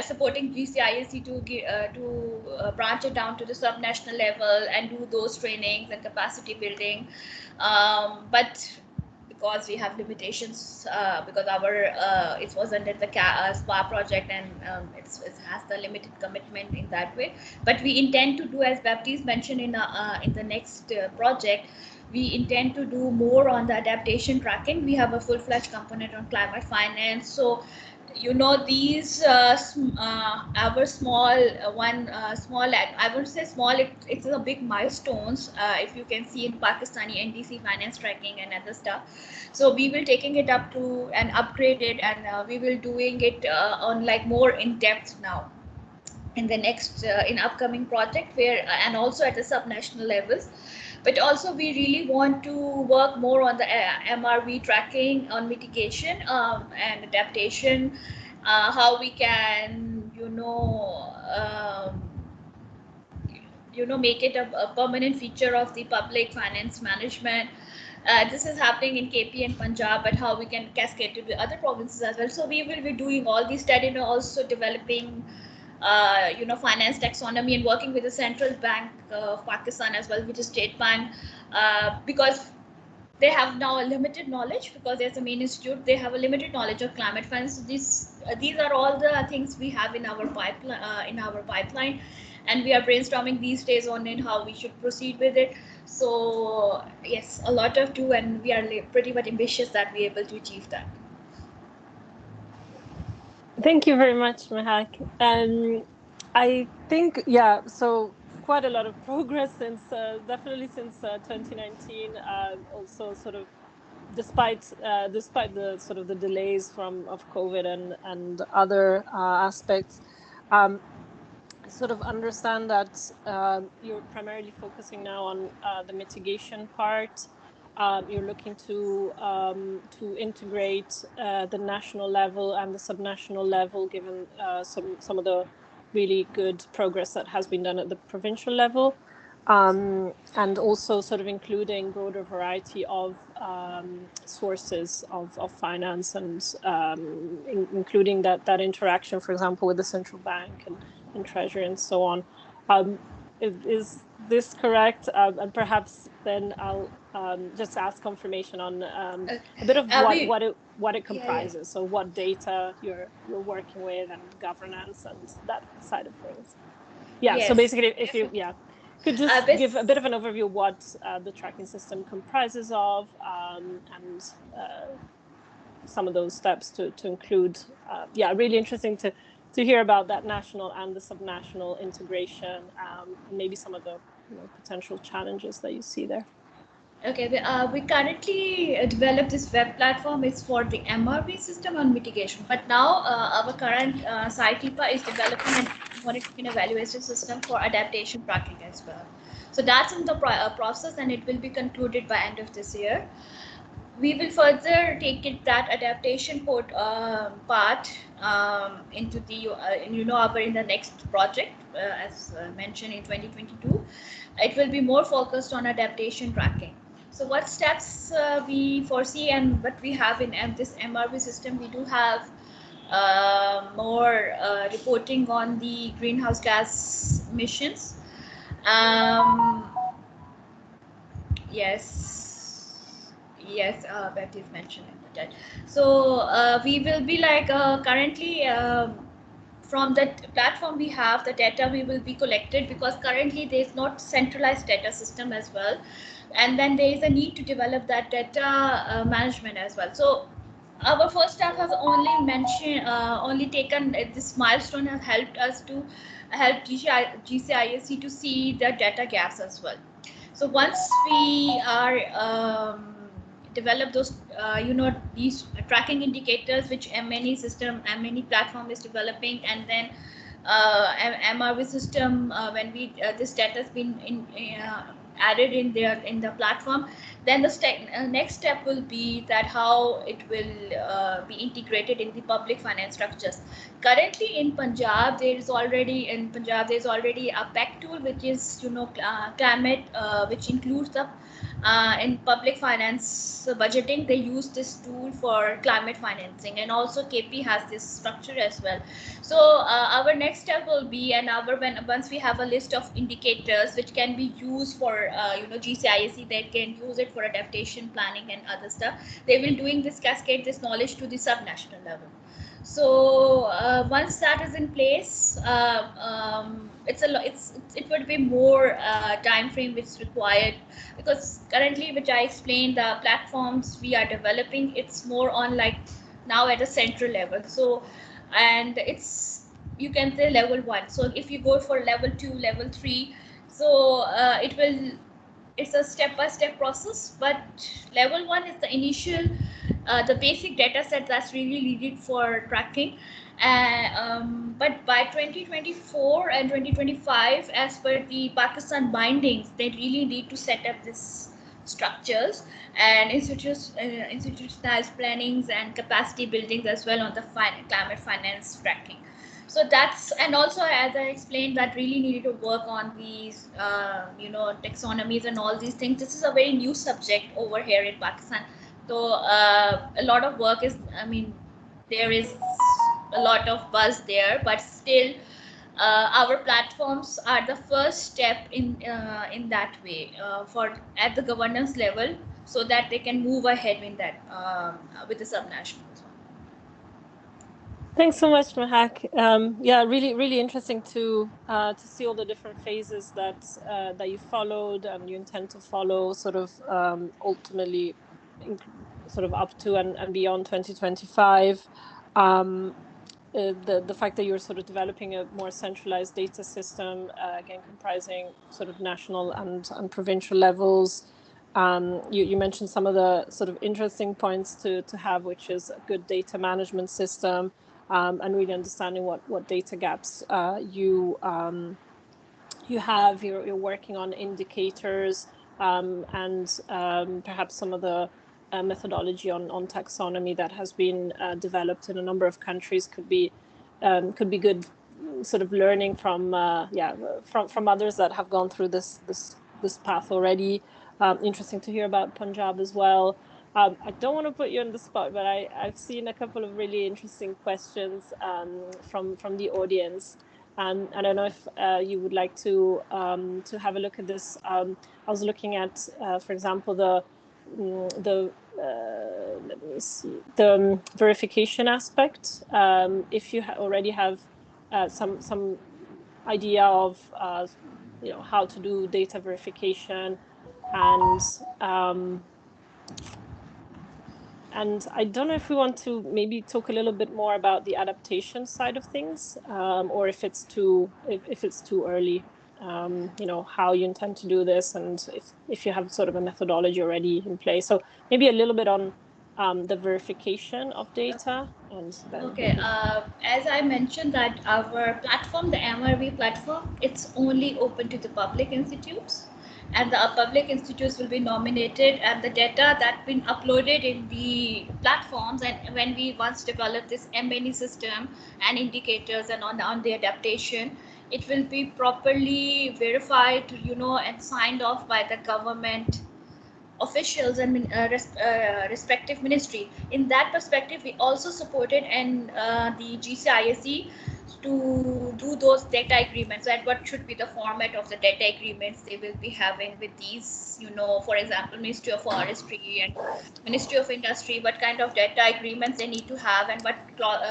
supporting GCISE to branch it down to the subnational level and do those trainings and capacity building. But because we have limitations, because our it was under the SPA project, and it has the limited commitment in that way. But we intend to do, as Baptiste mentioned in the next project, we intend to do more on the adaptation tracking. We have a full-fledged component on climate finance. So these our small I wouldn't say small, it's a big milestones, if you can see in Pakistani NDC finance tracking and other stuff. So we will taking it up to and upgrade it, and we will doing it on like more in depth now in the next in upcoming project, where and also at the subnational levels. But also we really want to work more on the MRV tracking, on mitigation and adaptation, how we can make it a permanent feature of the public finance management. This is happening in KP and Punjab, but how we can cascade to the other provinces as well. So we will be doing all these studies and also developing, finance taxonomy and working with the Central Bank of Pakistan as well, which is State Bank, because they have now a limited knowledge, because there's a main institute, they have a limited knowledge of climate finance. These are all the things we have in our pipeline, and we are brainstorming these days on in how we should proceed with it. So yes, a lot of do, and we are pretty much ambitious that we're able to achieve that. Thank you very much, Mehak. I think, yeah, so quite a lot of progress since, definitely since 2019, also sort of despite the sort of the delays of COVID and other aspects. Sort of understand that you're primarily focusing now on the mitigation part. You're looking to integrate the national level and the subnational level, given some of the really good progress that has been done at the provincial level, and also sort of including broader variety of sources of finance, and including that interaction, for example, with the central bank and Treasury and so on. Is this correct? And perhaps then I'll just ask confirmation on a bit of what it comprises. Yeah. So what data you're working with, and governance and that side of things. Yeah. Yes. So basically, if you could just give a bit of an overview of what the tracking system comprises of, and some of those steps to include. Really interesting to hear about that national and the subnational integration, and maybe some of the potential challenges that you see there. Okay, we currently developed this web platform. It's for the MRV system on mitigation. But now our current PATPA is developing and monitoring evaluation system for adaptation tracking as well. So that's in the process, and it will be concluded by end of this year. We will further take that adaptation part into the in the next project, as mentioned in 2022. It will be more focused on adaptation tracking. So what steps we foresee and what we have in this MRV system, we do have more reporting on the greenhouse gas emissions. Yes, Baptiste mentioned that. So we will be like currently from that platform we have the data we will be collected, because currently there is not centralized data system as well, and then there is a need to develop that data management as well. So our first step has only taken this milestone has helped us to help GCISC to see the data gaps as well. So once we are develop those these tracking indicators which many platform is developing, and then MRV system when we this data has been added in the platform, then the next step will be that how it will be integrated in the public finance structures. Currently in Punjab there is already a PAC tool, which is climate, which includes the in public finance budgeting. They use this tool for climate financing, and also KP has this structure as well. So our next step will be, and once we have a list of indicators which can be used for GCISC, they can use it for adaptation planning and other stuff. They will doing this cascade this knowledge to the subnational level. So once that is in place, it would be more time frame which is required, because currently, which I explained, the platforms we are developing, it's more on like now at a central level. So, and it's, you can say level 1. So if you go for level 2, level 3, so it's a step-by-step process, but level 1 is the initial, the basic data set that's really needed for tracking. But by 2024 and 2025, as per the Pakistan bindings, they really need to set up this structures and institutionalized plannings and capacity buildings as well on the climate finance tracking. So that's, and also as I explained, that really needed to work on these taxonomies and all these things. This is a very new subject over here in Pakistan, so a lot of work is, I mean, there is a lot of buzz there, but still our platforms are the first step in that way, for at the governance level, so that they can move ahead in that with the subnationals. Thanks so much, Mehak. Yeah, really interesting to see all the different phases that you followed and you intend to follow, sort of ultimately, sort of up to and beyond 2025. The fact that you're sort of developing a more centralized data system, again comprising sort of national and provincial levels. You mentioned some of the sort of interesting points to have, which is a good data management system, and really understanding what data gaps you have. You're working on indicators, and perhaps some of the methodology on taxonomy that has been developed in a number of countries could be good sort of learning from others that have gone through this path already. Interesting to hear about Punjab as well. I don't want to put you on the spot, but I've seen a couple of really interesting questions from the audience. I don't know if you would like to have a look at this. I was looking at, for example, let me see, the verification aspect. If you already have some idea of how to do data verification, and I don't know if we want to maybe talk a little bit more about the adaptation side of things, or if it's too early. How you intend to do this, and if you have sort of a methodology already in place. So maybe a little bit on the verification of data, and then okay. As I mentioned, that our platform, the MRV platform, it's only open to the public institutes, and the public institutes will be nominated, and the data that's been uploaded in the platforms, and when we once develop this MNE system and indicators and on the adaptation, it will be properly verified, and signed off by the government officials and respective ministry. In that perspective, we also supported and the GCISE to do those data agreements, and what should be the format of the data agreements they will be having with these, for example, Ministry of Forestry and Ministry of Industry, what kind of data agreements they need to have, and what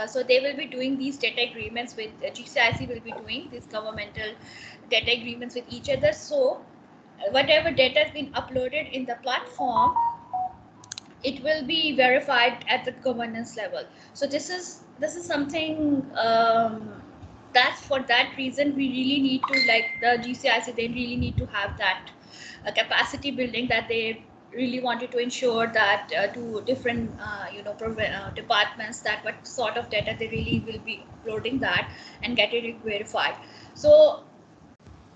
so they will be doing these data agreements with GCISE will be doing these governmental data agreements with each other. So whatever data has been uploaded in the platform, it will be verified at the governance level. So this is something that's for that reason we really need to, like the GCIC, they really need to have that capacity building, that they really wanted to ensure that to different departments, that what sort of data they really will be uploading that and get it verified. So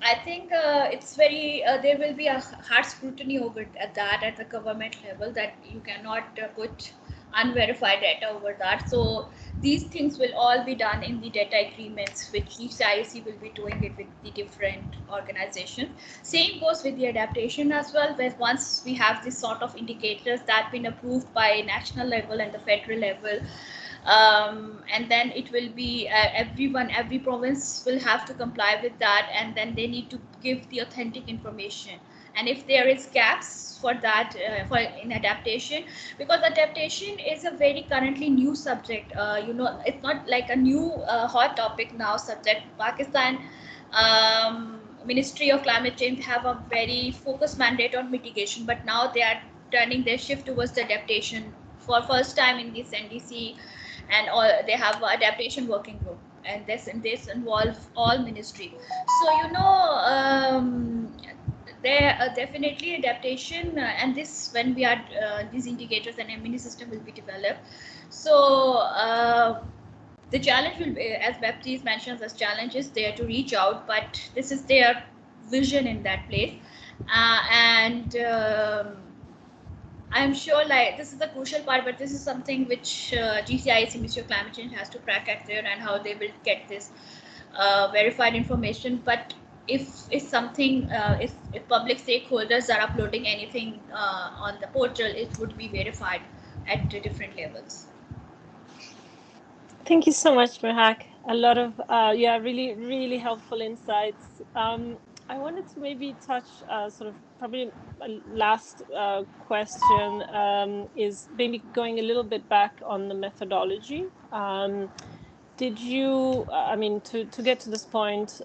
I think it's very, there will be a hard scrutiny over that at the government level, that you cannot put unverified data over that. So these things will all be done in the data agreements, which GCIC will be doing it with the different organizations. Same goes with the adaptation as well, where once we have this sort of indicators that been approved by national level and the federal level, and then it will be every province will have to comply with that, and then they need to give the authentic information. And if there is gaps for that, for in adaptation, because adaptation is a very currently new subject, it's not like a new hot topic now subject. Pakistan Ministry of Climate Change have a very focused mandate on mitigation, but now they are turning their shift towards the adaptation for first time in this NDC, and all they have adaptation working group, and this involves all ministry. So there definitely adaptation, and this when we are these indicators and MNE system will be developed. So the challenge will be, as Baptiste mentions, as challenges there to reach out, but this is their vision in that place, and I'm sure like this is the crucial part, but this is something which GCIC, Ministry of Climate Change, has to crack at there, and how they will get this verified information. But if something if public stakeholders are uploading anything on the portal, it would be verified at the different levels. Thank you so much, Mehak. A lot of yeah, really, really helpful insights. I wanted to maybe touch sort of probably a last question is maybe going a little bit back on the methodology. Did you, I mean, to get to this point,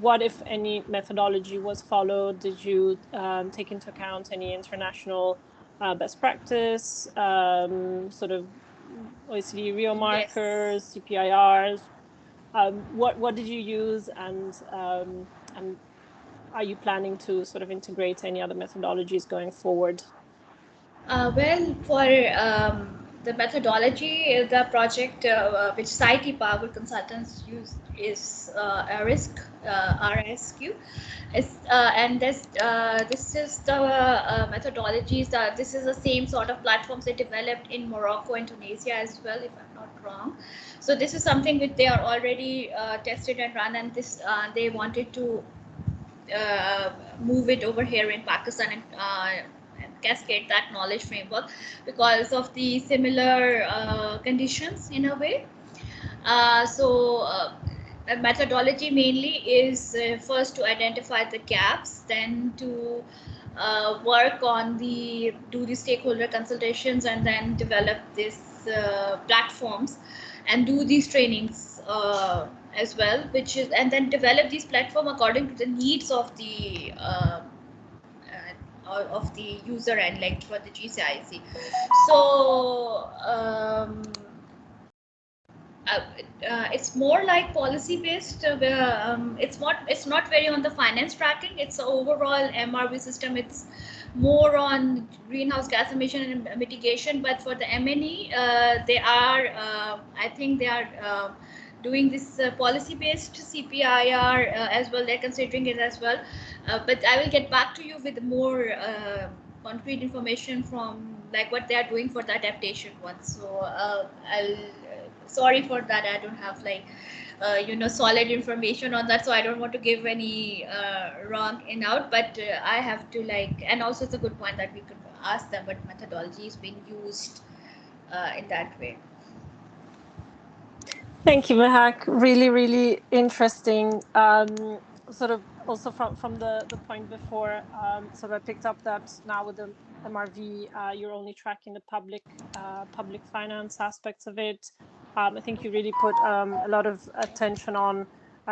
what, if any, methodology was followed? Did you take into account any international best practice, sort of OECD real markers, Yes. CPIRs? What did you use, and are you planning to sort of integrate any other methodologies going forward? Well, for the methodology, the project which Society Power Consultants use is a risk RSQ. And this is the methodologies that this is the same sort of platforms they developed in Morocco and Tunisia as well, if I'm not wrong. So this is something which they are already tested and run, and this they wanted to move it over here in Pakistan and cascade that knowledge framework because of the similar conditions in a way. The methodology mainly is first to identify the gaps, then to work on do the stakeholder consultations, and then develop these platforms and do these trainings as well, which is, and then develop these platform according to the needs of the user and like for the GCIC. So it's more like policy based where it's not very on the finance tracking. It's an overall MRV system. It's more on greenhouse gas emission and mitigation, but for the MNE they are I think they are doing this policy based CPIR as well. They're considering it as well, but I will get back to you with more concrete information from like what they are doing for the adaptation one. So I'll sorry for that. I don't have like solid information on that, so I don't want to give any wrong in out, but I have to like, and also it's a good point that we could ask them what methodology is being used in that way. Thank you, Mehak. Really, really interesting. Sort of also from the point before, sort of I picked up that now with the MRV, you're only tracking the public finance aspects of it. I think you really put a lot of attention on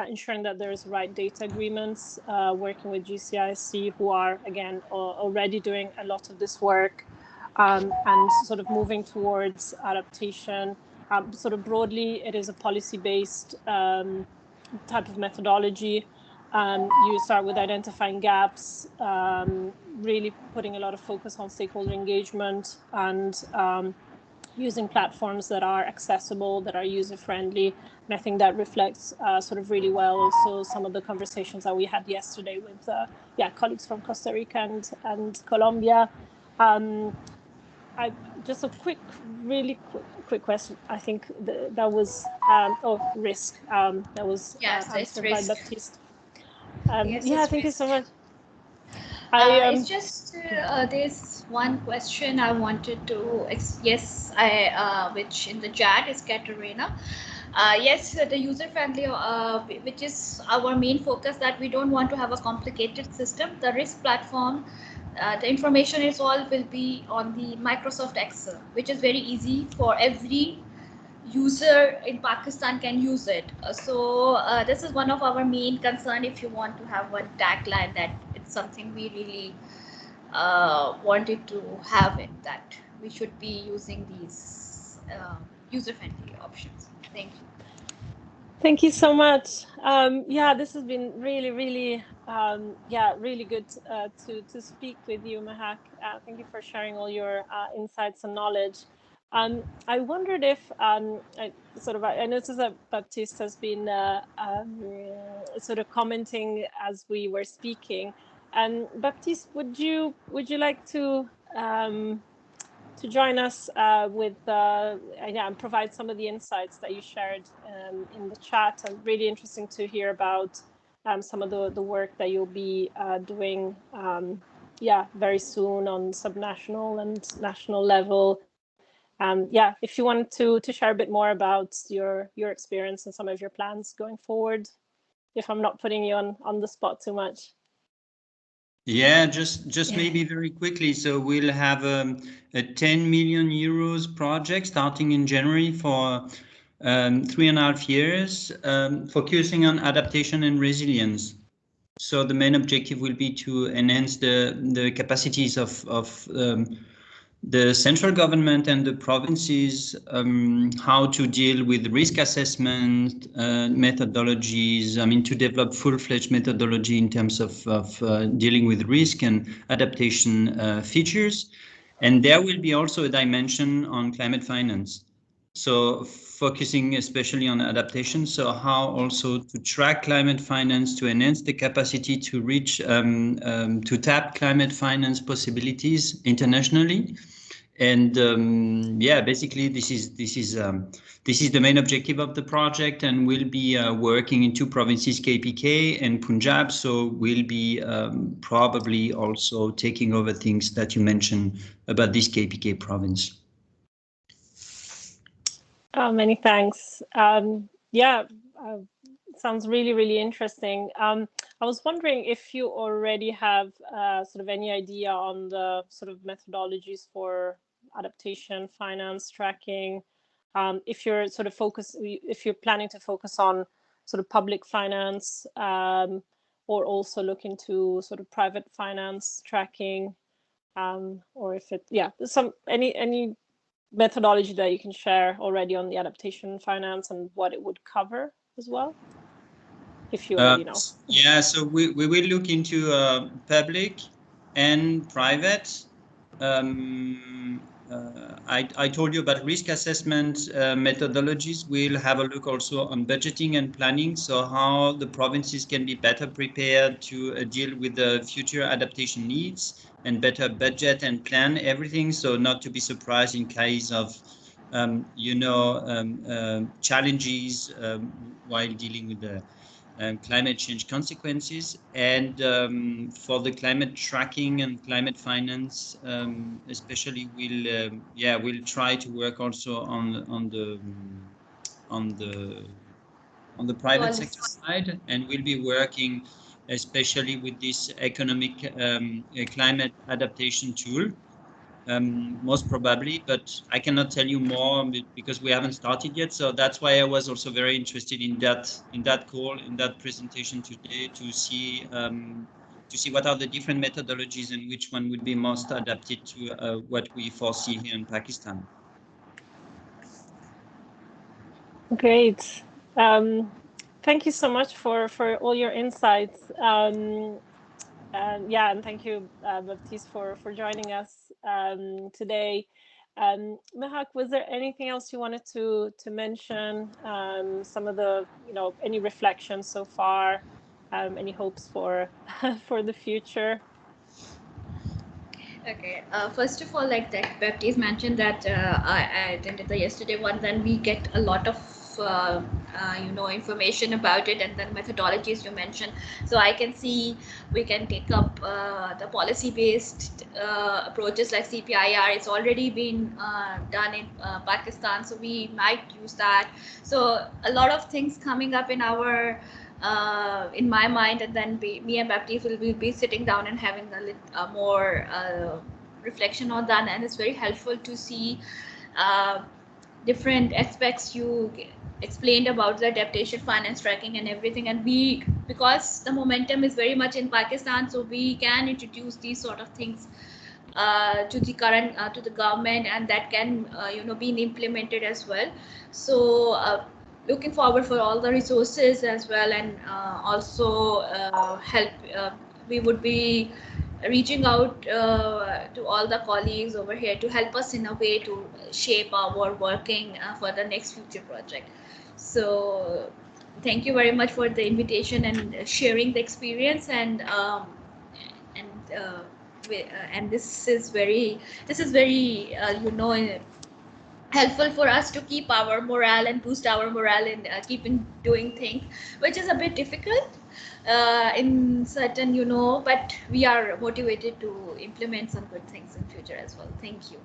ensuring that there's right data agreements, working with GCIC, who are, again, already doing a lot of this work, and sort of moving towards adaptation. Sort of broadly, it is a policy-based type of methodology. You start with identifying gaps, really putting a lot of focus on stakeholder engagement, and using platforms that are accessible, that are user-friendly. And I think that reflects sort of really well also some of the conversations that we had yesterday with colleagues from Costa Rica and Colombia. Just a really quick question. I think that was risk. That was answered by Baptiste. Yes, yeah, thank you so much. It's just there's one question I wanted to which in the chat is Katerina. Yes, the user friendly, which is our main focus, that we don't want to have a complicated system. The risk platform, the information is all will be on the Microsoft Excel, which is very easy for every user in Pakistan can use it. So this is one of our main concern. If you want to have one tagline, that it's something we really wanted to have it, that we should be using these user-friendly options. Thank you. Thank you so much. Yeah, this has been really, really, really good to speak with you, Mehak. Thank you for sharing all your insights and knowledge. I wondered if I noticed that Baptiste has been sort of commenting as we were speaking. Baptiste, would you like to to join us and provide some of the insights that you shared in the chat. And really interesting to hear about some of the work that you'll be doing very soon on subnational and national level. If you wanted to share a bit more about your experience and some of your plans going forward, if I'm not putting you on the spot too much. Yeah, just maybe very quickly. So we'll have a 10 million euros project starting in January for 3.5 years, focusing on adaptation and resilience. So the main objective will be to enhance the capacities of the central government and the provinces, how to deal with risk assessment methodologies. I mean, to develop full-fledged methodology in terms of dealing with risk and adaptation features. And there will be also a dimension on climate finance. So focusing especially on adaptation. So how also to track climate finance, to enhance the capacity to reach, to tap climate finance possibilities internationally. And basically this is the main objective of the project, and we'll be working in 2 provinces, KPK and Punjab. So we'll be probably also taking over things that you mentioned about this KPK province. Oh, many thanks. Sounds really, really interesting. I was wondering if you already have sort of any idea on the sort of methodologies for adaptation, finance, tracking, if you're planning to focus on sort of public finance, or also look into sort of private finance tracking, or if any methodology that you can share already on the adaptation finance and what it would cover as well, if you already know. Yeah, so we will look into public and private. I told you about risk assessment methodologies. We'll have a look also on budgeting and planning, so how the provinces can be better prepared to deal with the future adaptation needs and better budget and plan everything, so not to be surprised in case of challenges while dealing with the climate change consequences. And for the climate tracking and climate finance, especially, we'll try to work also on the private sector side, and we'll be working especially with this economic climate adaptation tool. Most probably, but I cannot tell you more because we haven't started yet. So that's why I was also very interested in that call, in that presentation today, to see what are the different methodologies and which one would be most adapted to what we foresee here in Pakistan. Great. Thank you so much for all your insights. And thank you, Baptiste, for joining us today. Mehak, was there anything else you wanted to mention? Some of the, any reflections so far? Any hopes for the future? Okay. First of all, like that Baptiste mentioned that I attended the yesterday one. Then we get a lot of information about it, and then methodologies you mentioned. So I can see we can take up the policy-based approaches like CPIR. It's already been done in Pakistan, so we might use that. So a lot of things coming up in our in my mind, and then me and Baptiste will be sitting down and having a more reflection on that, and it's very helpful to see different aspects you explained about the adaptation finance tracking and everything. And because the momentum is very much in Pakistan, so we can introduce these sort of things to the current to the government, and that can be implemented as well. So looking forward for all the resources as well, and also help. We would be reaching out to all the colleagues over here to help us in a way to shape our working for the next future project. So thank you very much for the invitation and sharing the experience, and and this is very helpful for us to keep our morale and boost our morale in keeping doing things, which is a bit difficult in certain, but we are motivated to implement some good things in future as well. Thank you.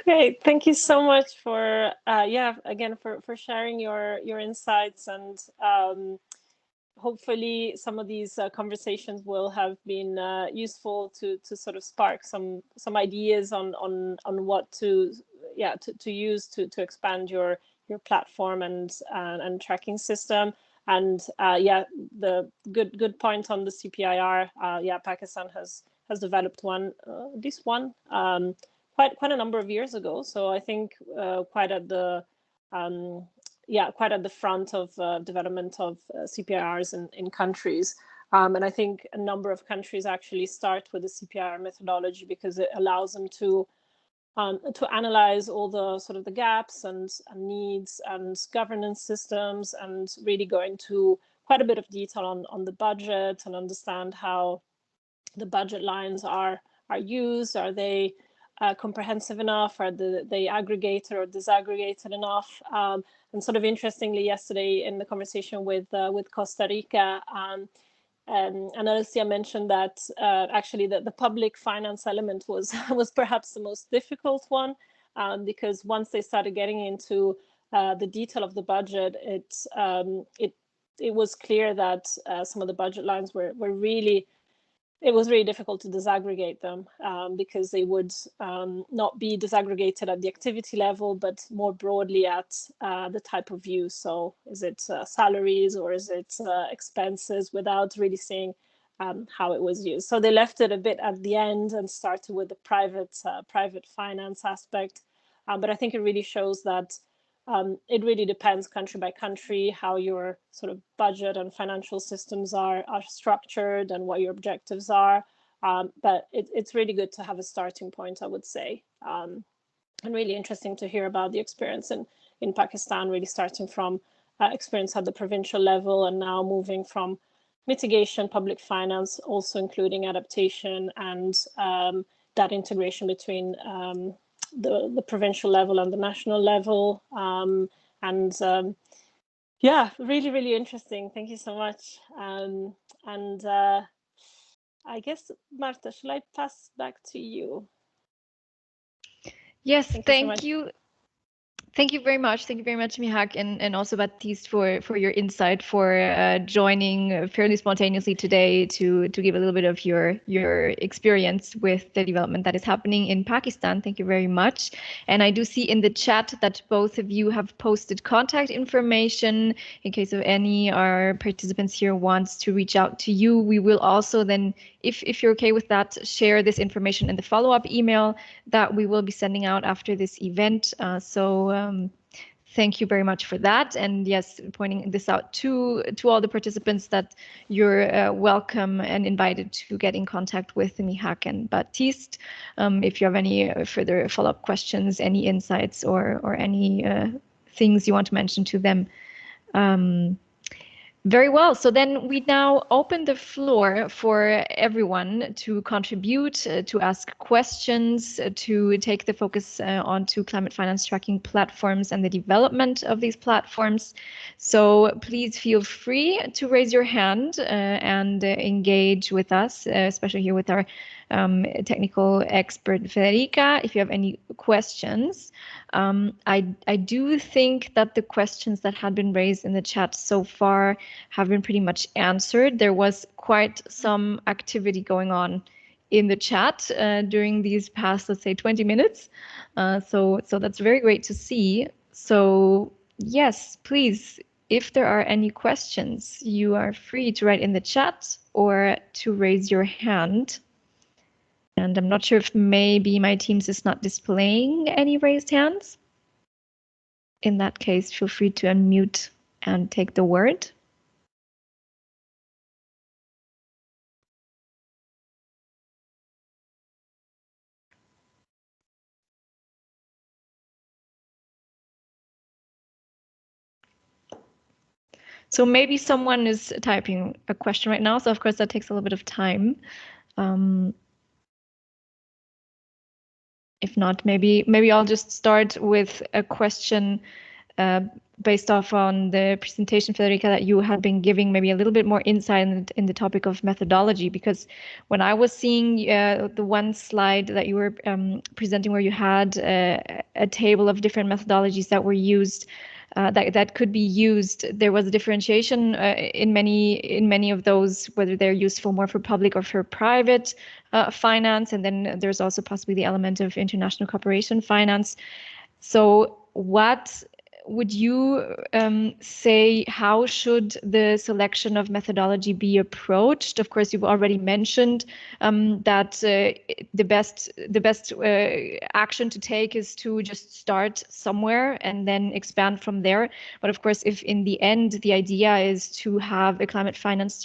Great, thank you so much for again for sharing your insights, and hopefully some of these conversations will have been useful to sort of spark some ideas on what to use to expand your platform and tracking system. And the good point on the CPIR. Pakistan has developed one, this one quite a number of years ago. So I think quite at the front of development of CPIRs in countries. And I think a number of countries actually start with the CPIR methodology because it allows them to analyze all the sort of the gaps and needs and governance systems, and really go into quite a bit of detail on the budget and understand how the budget lines are used. Are they comprehensive enough? Are they aggregated or disaggregated enough? And sort of interestingly, yesterday in the conversation with Costa Rica, and Alicia mentioned that actually the public finance element was perhaps the most difficult one, because once they started getting into the detail of the budget, it was clear that some of the budget lines were really, it was really difficult to disaggregate them, because they would not be disaggregated at the activity level, but more broadly at the type of use. So is it salaries or is it expenses, without really seeing how it was used. So they left it a bit at the end and started with the private finance aspect. But I think it really shows that it really depends country by country how your sort of budget and financial systems are structured and what your objectives are. But it's really good to have a starting point, I would say. And really interesting to hear about the experience in Pakistan, really starting from experience at the provincial level and now moving from mitigation, public finance, also including adaptation and that integration between the provincial level and the national level. Really, really interesting. Thank you so much. I guess, Marta, shall I pass back to you? Yes, thank you. Thank you very much. Thank you very much, Mehak, and also Baptiste for your insight, for joining fairly spontaneously today to give a little bit of your experience with the development that is happening in Pakistan. Thank you very much. And I do see in the chat that both of you have posted contact information in case of any our participants here wants to reach out to you. We will also then, if you're okay with that, share this information in the follow-up email that we will be sending out after this event. Thank you very much for that. And yes, pointing this out to all the participants that you're welcome and invited to get in contact with Mehak and Baptiste. If you have any further follow-up questions, any insights or any things you want to mention to them. Very well. So then we now open the floor for everyone to contribute, to ask questions, to take the focus onto climate finance tracking platforms and the development of these platforms. So please feel free to raise your hand and engage with us, especially here with our technical expert Federica, if you have any questions. I do think that the questions that had been raised in the chat so far have been pretty much answered. There was quite some activity going on in the chat during these past, let's say, 20 minutes. So that's very great to see. So yes, please, if there are any questions, you are free to write in the chat or to raise your hand. And I'm not sure if maybe my Teams is not displaying any raised hands. In that case, feel free to unmute and take the word. So maybe someone is typing a question right now. So of course that takes a little bit of time. If not, maybe I'll just start with a question based off on the presentation, Federica, that you had been giving, maybe a little bit more insight in the topic of methodology, because when I was seeing the one slide that you were presenting where you had a table of different methodologies that were used, that could be used, there was a differentiation in many of those, whether they're useful more for public or for private finance, and then there's also possibly the element of international cooperation finance. So what would you say, how should the selection of methodology be approached? Of course, you've already mentioned that the best action to take is to just start somewhere and then expand from there. But of course, if in the end the idea is to have a climate finance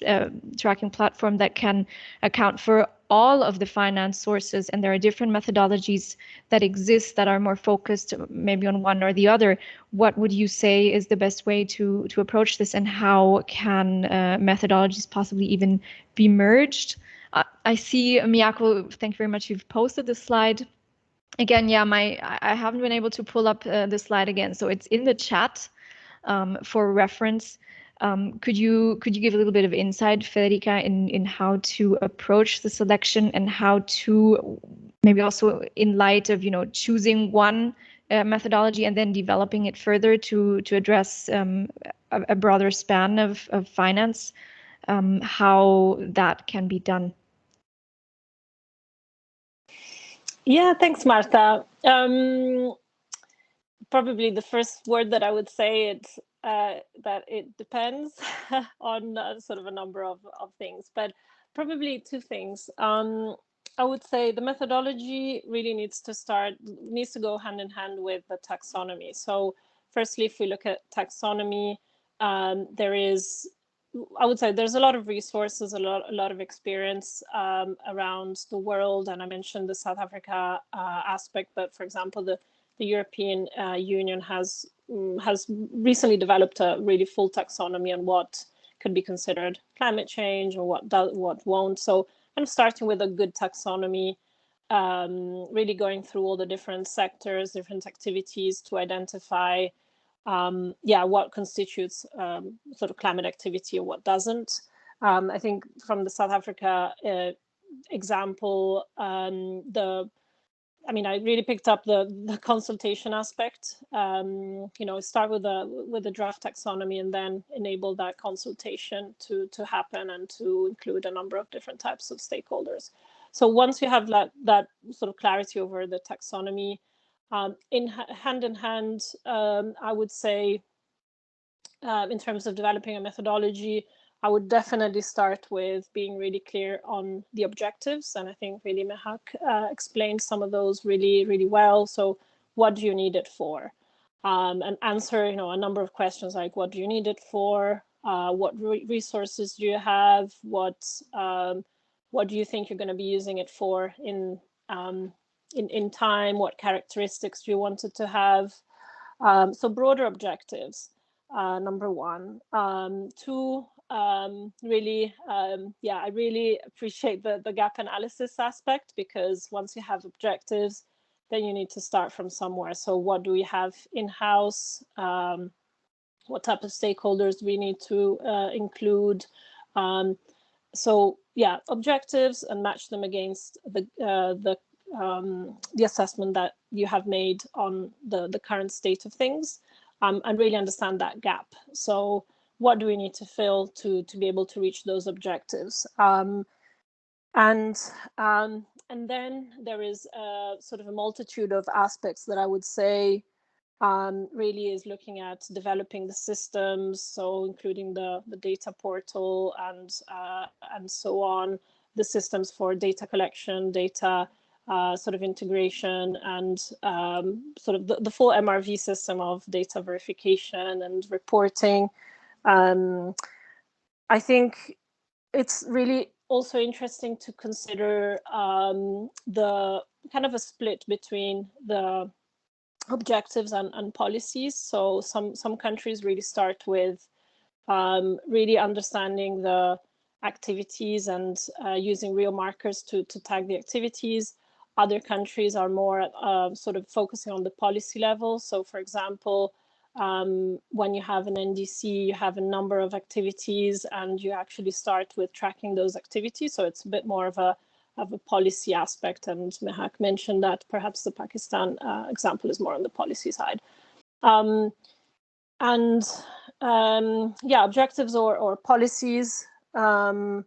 tracking platform that can account for all of the finance sources, and there are different methodologies that exist that are more focused maybe on one or the other, what would you say is the best way to approach this, and how can methodologies possibly even be merged? I see, Miyako, thank you very much, you've posted the slide. Again, yeah, I haven't been able to pull up the slide again, so it's in the chat for reference. Could you give a little bit of insight, Federica, in how to approach the selection, and how to maybe also, in light of choosing one methodology and then developing it further to address a broader span of finance, how that can be done? Yeah, thanks, Marta. Probably the first word that I would say it's that it depends on sort of a number of things, but probably two things. I would say the methodology really needs to go hand in hand with the taxonomy. So firstly, if we look at taxonomy, I would say there's a lot of resources, a lot of experience around the world, and I mentioned the South Africa aspect, but for example, the European Union has recently developed a really full taxonomy on what could be considered climate change or what won't. So I'm starting with a good taxonomy, really going through all the different sectors, different activities to identify what constitutes sort of climate activity or what doesn't. I think from the South Africa example, I really picked up the consultation aspect. Start with a draft taxonomy and then enable that consultation to happen and to include a number of different types of stakeholders. So once you have that sort of clarity over the taxonomy, hand in hand, I would say, in terms of developing a methodology, I would definitely start with being really clear on the objectives. And I think really Mehak explained some of those really, really well. So what do you need it for? And answer, a number of questions like, what do you need it for? What resources do you have? What do you think you're going to be using it for in time? What characteristics do you want it to have? So broader objectives, number one. Two, really, I really appreciate the gap analysis aspect, because once you have objectives, then you need to start from somewhere. So what do we have in-house? What type of stakeholders do we need to include? So yeah, objectives, and match them against the assessment that you have made on the current state of things, and really understand that gap. So what do we need to fill to be able to reach those objectives? And then there is sort of a multitude of aspects that I would say really is looking at developing the systems, so including the data portal and so on, the systems for data collection, data sort of integration, and sort of the full MRV system of data verification and reporting. I think it's really also interesting to consider the kind of a split between the objectives and policies. So some countries really start with really understanding the activities and using real markers to tag the activities. Other countries are more sort of focusing on the policy level. So for example, when you have an NDC, you have a number of activities and you actually start with tracking those activities. So it's a bit more of a policy aspect. And Mehak mentioned that perhaps the Pakistan example is more on the policy side. Yeah, objectives or policies, and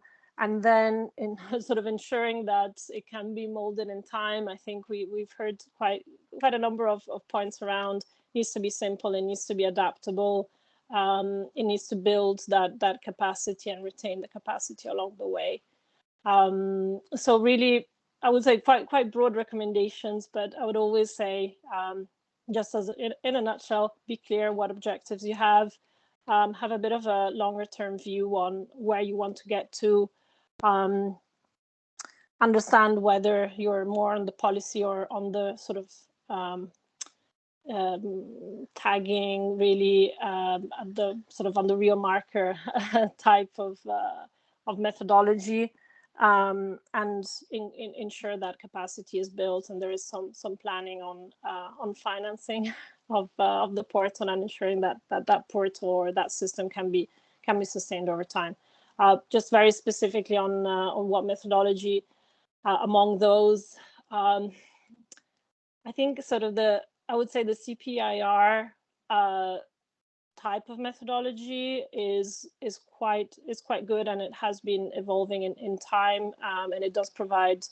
then in sort of ensuring that it can be molded in time. I think we've heard quite a number of points around. It needs to be simple, it needs to be adaptable, it needs to build that capacity and retain the capacity along the way. So really, I would say quite broad recommendations, but I would always say, just as in a nutshell, be clear what objectives you have a bit of a longer term view on where you want to get to, understand whether you're more on the policy or on the sort of tagging, really at the sort of on the real marker type of methodology, and ensure that capacity is built and there is some planning on financing of the portal and ensuring that portal or that system can be sustained over time. Just very specifically on what methodology among those, I think sort of I would say the CPIR type of methodology is quite good, and it has been evolving in time, and it does provide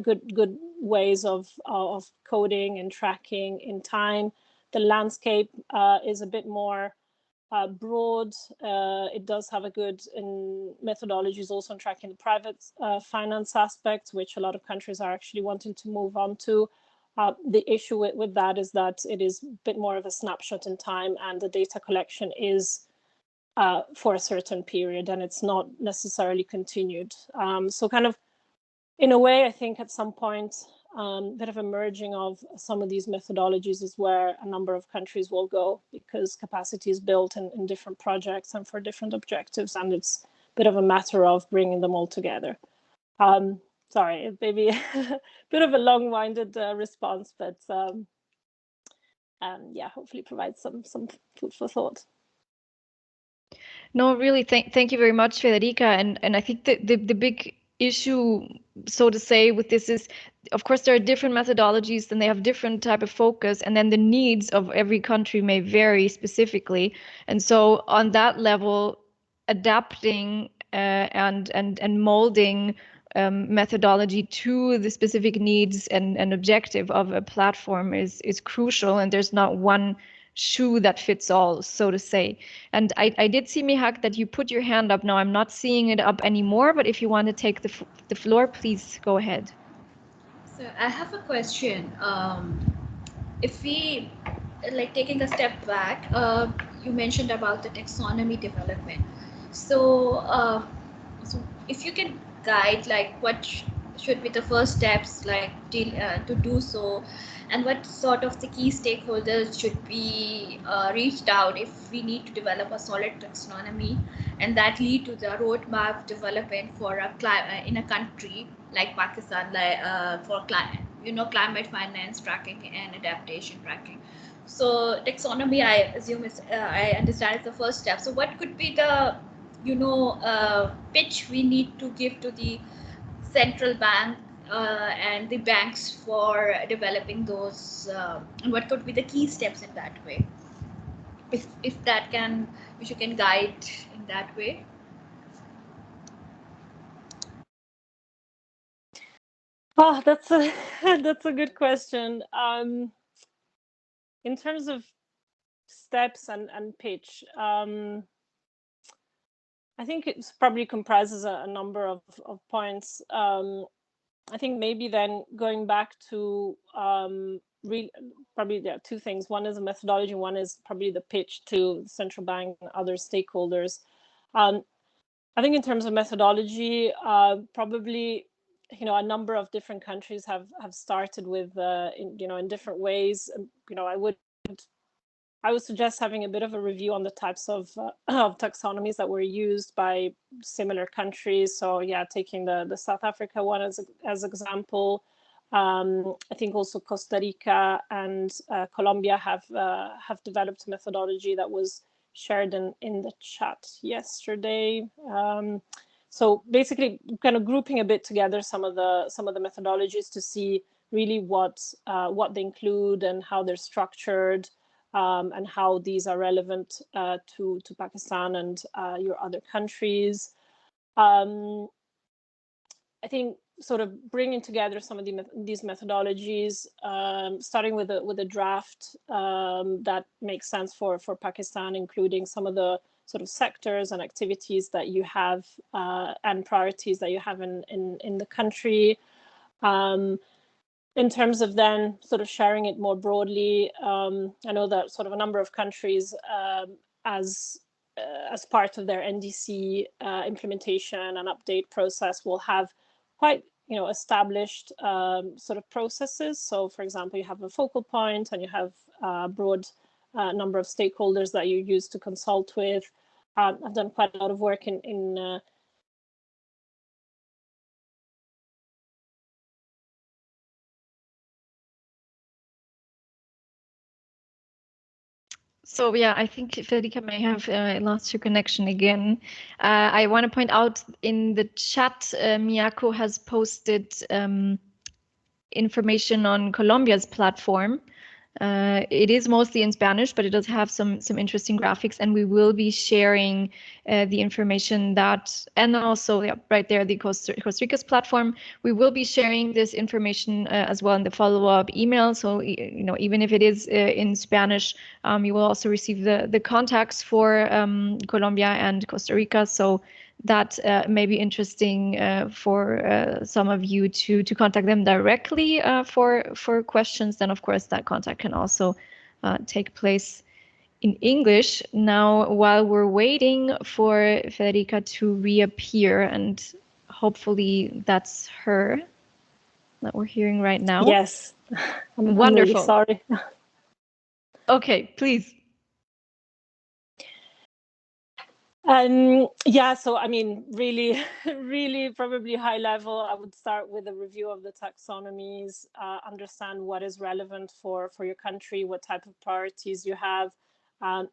good ways of coding and tracking in time. The landscape is a bit more broad. It does have a good methodologies also on tracking the private finance aspect, which a lot of countries are actually wanting to move on to. The issue with that is that it is a bit more of a snapshot in time, and the data collection is for a certain period, and it's not necessarily continued. So kind of, in a way, I think at some point, bit of a merging of some of these methodologies is where a number of countries will go, because capacity is built in different projects and for different objectives, and it's a bit of a matter of bringing them all together. Sorry, maybe a bit of a long-winded response, but yeah, hopefully provides some food for thought. No, really, thank you very much, Federica. And I think that the big issue, so to say, with this is, of course, there are different methodologies and they have different type of focus, and then the needs of every country may vary specifically. And so on that level, adapting and molding methodology to the specific needs and objective of a platform is crucial, and there's not one shoe that fits all, so to say. And I did see, Mehak, that you put your hand up. Now I'm not seeing it up anymore, but if you want to take the floor, please go ahead. So I have a question. If we, like, taking a step back, you mentioned about the taxonomy development. So, so if you can guide, like, what should be the first steps, like, to do so, and what sort of the key stakeholders should be reached out if we need to develop a solid taxonomy, and that lead to the roadmap development for in a country like Pakistan, like for climate finance tracking and adaptation tracking. So taxonomy, I assume is I understand it's the first step. So what could be the pitch we need to give to the central bank and the banks for developing those, and what could be the key steps in that way, if that can, if you can guide in that way? Oh, that's a good question. In terms of steps and pitch, I think it probably comprises a number of points. I think maybe then going back to probably there are two things. One is a methodology, one is probably the pitch to the central bank and other stakeholders. I think in terms of methodology, probably, a number of different countries have started with, in different ways. I would I would suggest having a bit of a review on the types of taxonomies that were used by similar countries. So yeah, taking the South Africa one as example. I think also Costa Rica and Colombia have developed a methodology that was shared in the chat yesterday. So basically, kind of grouping a bit together some of the methodologies to see really what they include and how they're structured, and how these are relevant to Pakistan and your other countries. I think sort of bringing together some of these methodologies, starting with a draft that makes sense for Pakistan, including some of the sort of sectors and activities that you have and priorities that you have in the country. In terms of then sort of sharing it more broadly, I know that sort of a number of countries as part of their NDC implementation and update process will have quite established sort of processes. So for example, you have a focal point and you have a broad number of stakeholders that you use to consult with. I've done quite a lot of work in So yeah, I think Federica may have lost your connection again. I want to point out in the chat, Miyako has posted information on Colombia's platform. It is mostly in Spanish, but it does have some interesting graphics, and we will be sharing the information that, and also right there, the Costa Rica's platform. We will be sharing this information as well in the follow-up email. So even if it is in Spanish, you will also receive the contacts for Colombia and Costa Rica. So that may be interesting for some of you to contact them directly for questions. Then, of course, that contact can also take place in English. Now, while we're waiting for Federica to reappear, and hopefully that's her that we're hearing right now. Yes. I'm wonderful. Really sorry. Okay, please. Yeah, so I mean, really, really probably high level, I would start with a review of the taxonomies, understand what is relevant for your country, what type of priorities you have,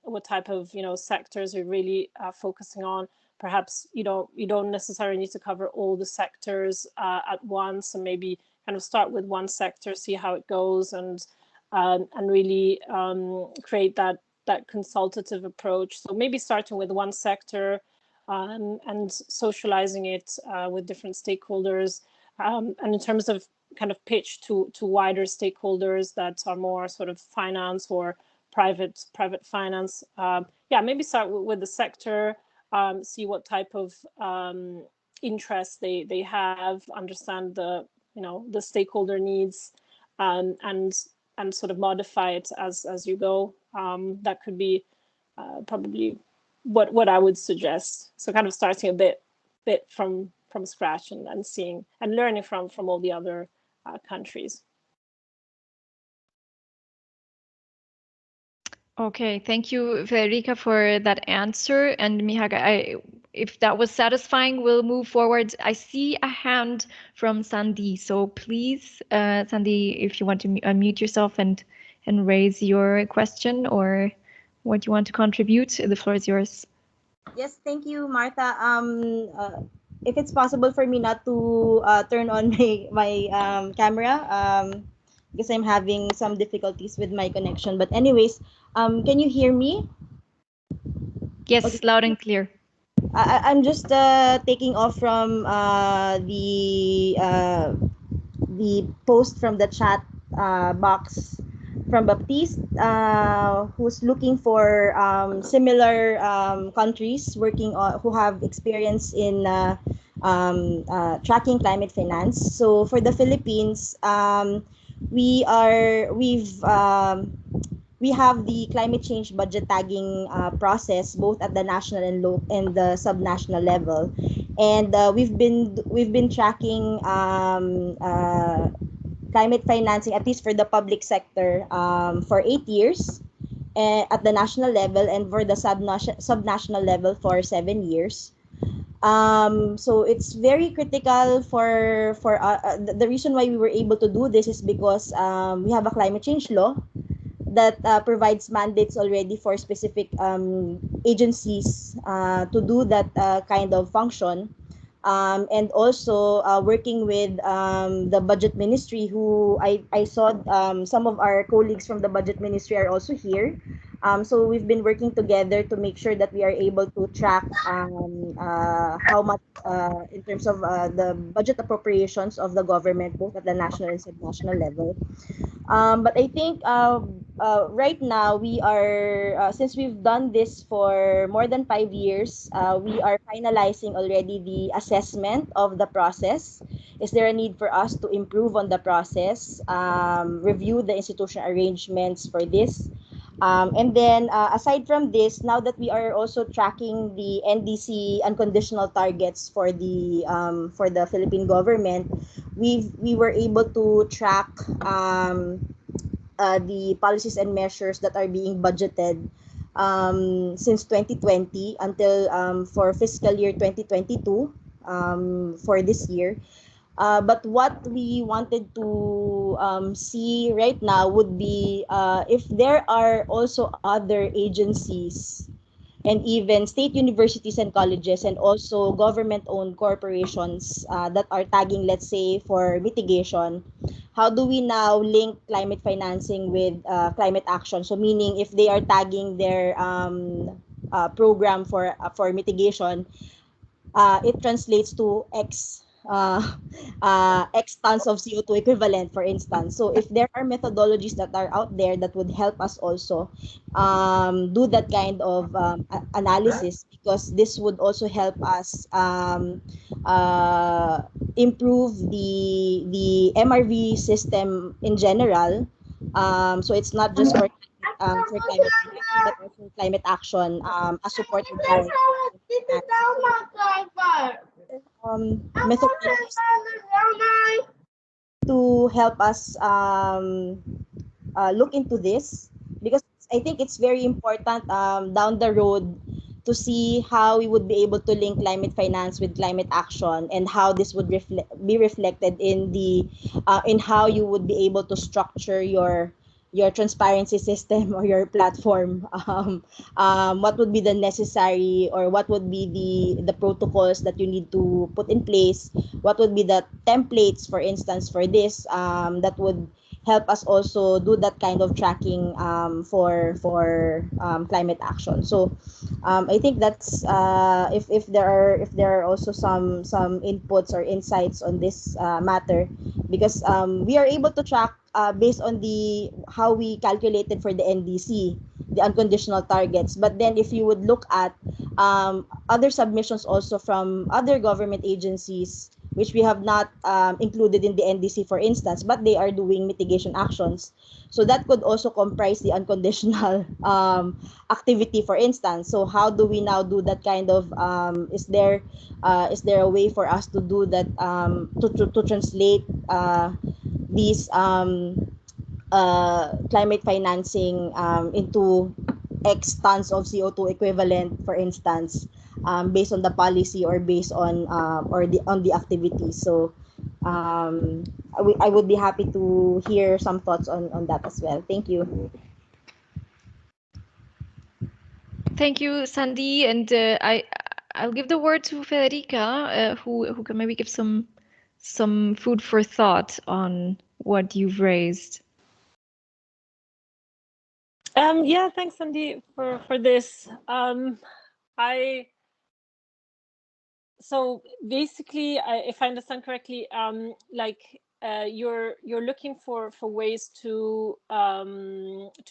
what type of sectors you're really focusing on. Perhaps you don't necessarily need to cover all the sectors at once, and maybe kind of start with one sector, see how it goes, and really create that consultative approach. So maybe starting with one sector and socializing it with different stakeholders. And in terms of kind of pitch to wider stakeholders that are more sort of finance or private finance. Yeah, maybe start with the sector, see what type of interest they have, understand the stakeholder needs, and sort of modify it as you go. That could be probably what I would suggest. So kind of starting a bit from scratch and seeing and learning from all the other countries. Okay, thank you, Federica, for that answer. And Mehak, if that was satisfying, we'll move forward. I see a hand from Sandy. So please, Sandy, if you want to unmute yourself and raise your question or what you want to contribute, the floor is yours. Yes, thank you, Martha. If it's possible for me not to turn on my camera, because I'm having some difficulties with my connection. But anyways, can you hear me? Yes, okay. Loud and clear. I'm just taking off from the post from the chat box from Baptiste, who's looking for similar countries working on who have experience in tracking climate finance. So for the Philippines, we have the climate change budget tagging process both at the national and the subnational level, and we've been tracking climate financing, at least for the public sector, for 8 years. at the national level and for the subnational level for 7 years. So it's very critical for the reason why we were able to do this is because we have a climate change law that provides mandates already for specific agencies to do that kind of function. And also working with the budget ministry, who I saw some of our colleagues from the budget ministry are also here. So we've been working together to make sure that we are able to track how much in terms of the budget appropriations of the government, both at the national and subnational level. But I think right now we are, since we've done this for more than 5 years, we are finalizing already the assessment of the process. Is there a need for us to improve on the process, review the institutional arrangements for this? And then aside from this, now that we are also tracking the NDC unconditional targets for the Philippine government, we were able to track the policies and measures that are being budgeted since 2020 until for fiscal year 2022 for this year. But what we wanted to see right now would be if there are also other agencies and even state universities and colleges and also government-owned corporations that are tagging, let's say, for mitigation. How do we now link climate financing with climate action? So meaning if they are tagging their program for mitigation, it translates to X tons of CO2 equivalent, for instance. So if there are methodologies that are out there that would help us also do that kind of analysis, because this would also help us improve the MRV system in general. So it's not just for climate financing, but also climate action as supported by methodologies to help us look into this, because I think it's very important down the road to see how we would be able to link climate finance with climate action, and how this would be reflected in the in how you would be able to structure your transparency system or your platform. What would be the necessary, or what would be the protocols that you need to put in place? What would be the templates, for instance, for this that would help us also do that kind of tracking for climate action. So I think that's if there are also some inputs or insights on this matter, because we are able to track based on the how we calculated for the NDC, the unconditional targets. But then if you would look at other submissions also from other government agencies, which we have not included in the NDC, for instance, but they are doing mitigation actions. So that could also comprise the unconditional activity, for instance. So how do we now do that kind of, is there a way for us to do that, to translate these climate financing into X tons of CO2 equivalent, for instance, based on the policy or based on on the activity. So I would be happy to hear some thoughts on that as well. Thank you. Thank you, Sandy, and I'll give the word to Federica, who can maybe give some food for thought on what you've raised. Yeah, thanks, Sandy, for this. So basically, if I understand correctly, you're looking for ways to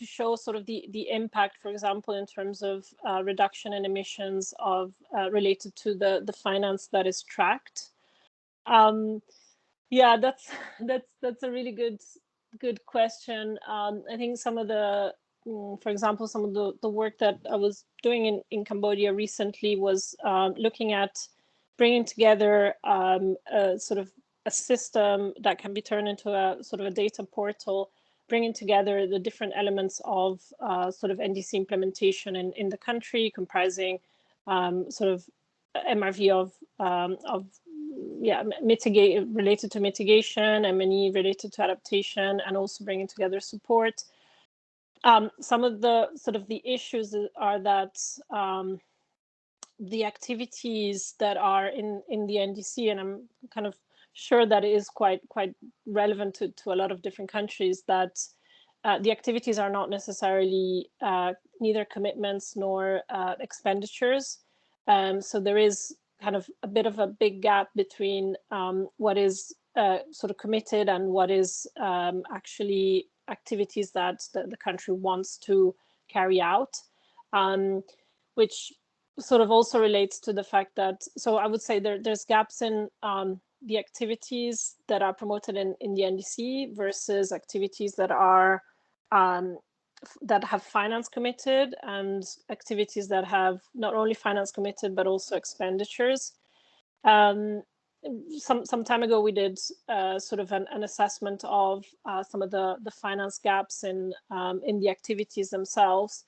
show sort of the impact, for example, in terms of reduction in emissions of related to the finance that is tracked. Yeah, that's a really good question. I think some of the for example, some of the work that I was doing in Cambodia recently was looking at bringing together a sort of a system that can be turned into a sort of a data portal bringing together the different elements of sort of NDC implementation in the country, comprising sort of MRV of related to mitigation, M&E related to adaptation, and also bringing together support. Some of the sort of the issues are that the activities that are in the NDC, and I'm kind of sure that it is quite relevant to a lot of different countries, that the activities are not necessarily neither commitments nor expenditures. So there is kind of a bit of a big gap between what is sort of committed and what is actually activities that the country wants to carry out, which sort of also relates to the fact that, so I would say there's gaps in the activities that are promoted in the NDC versus activities that are that have finance committed, and activities that have not only finance committed but also expenditures. Some time ago we did sort of an assessment of some of the finance gaps in the activities themselves,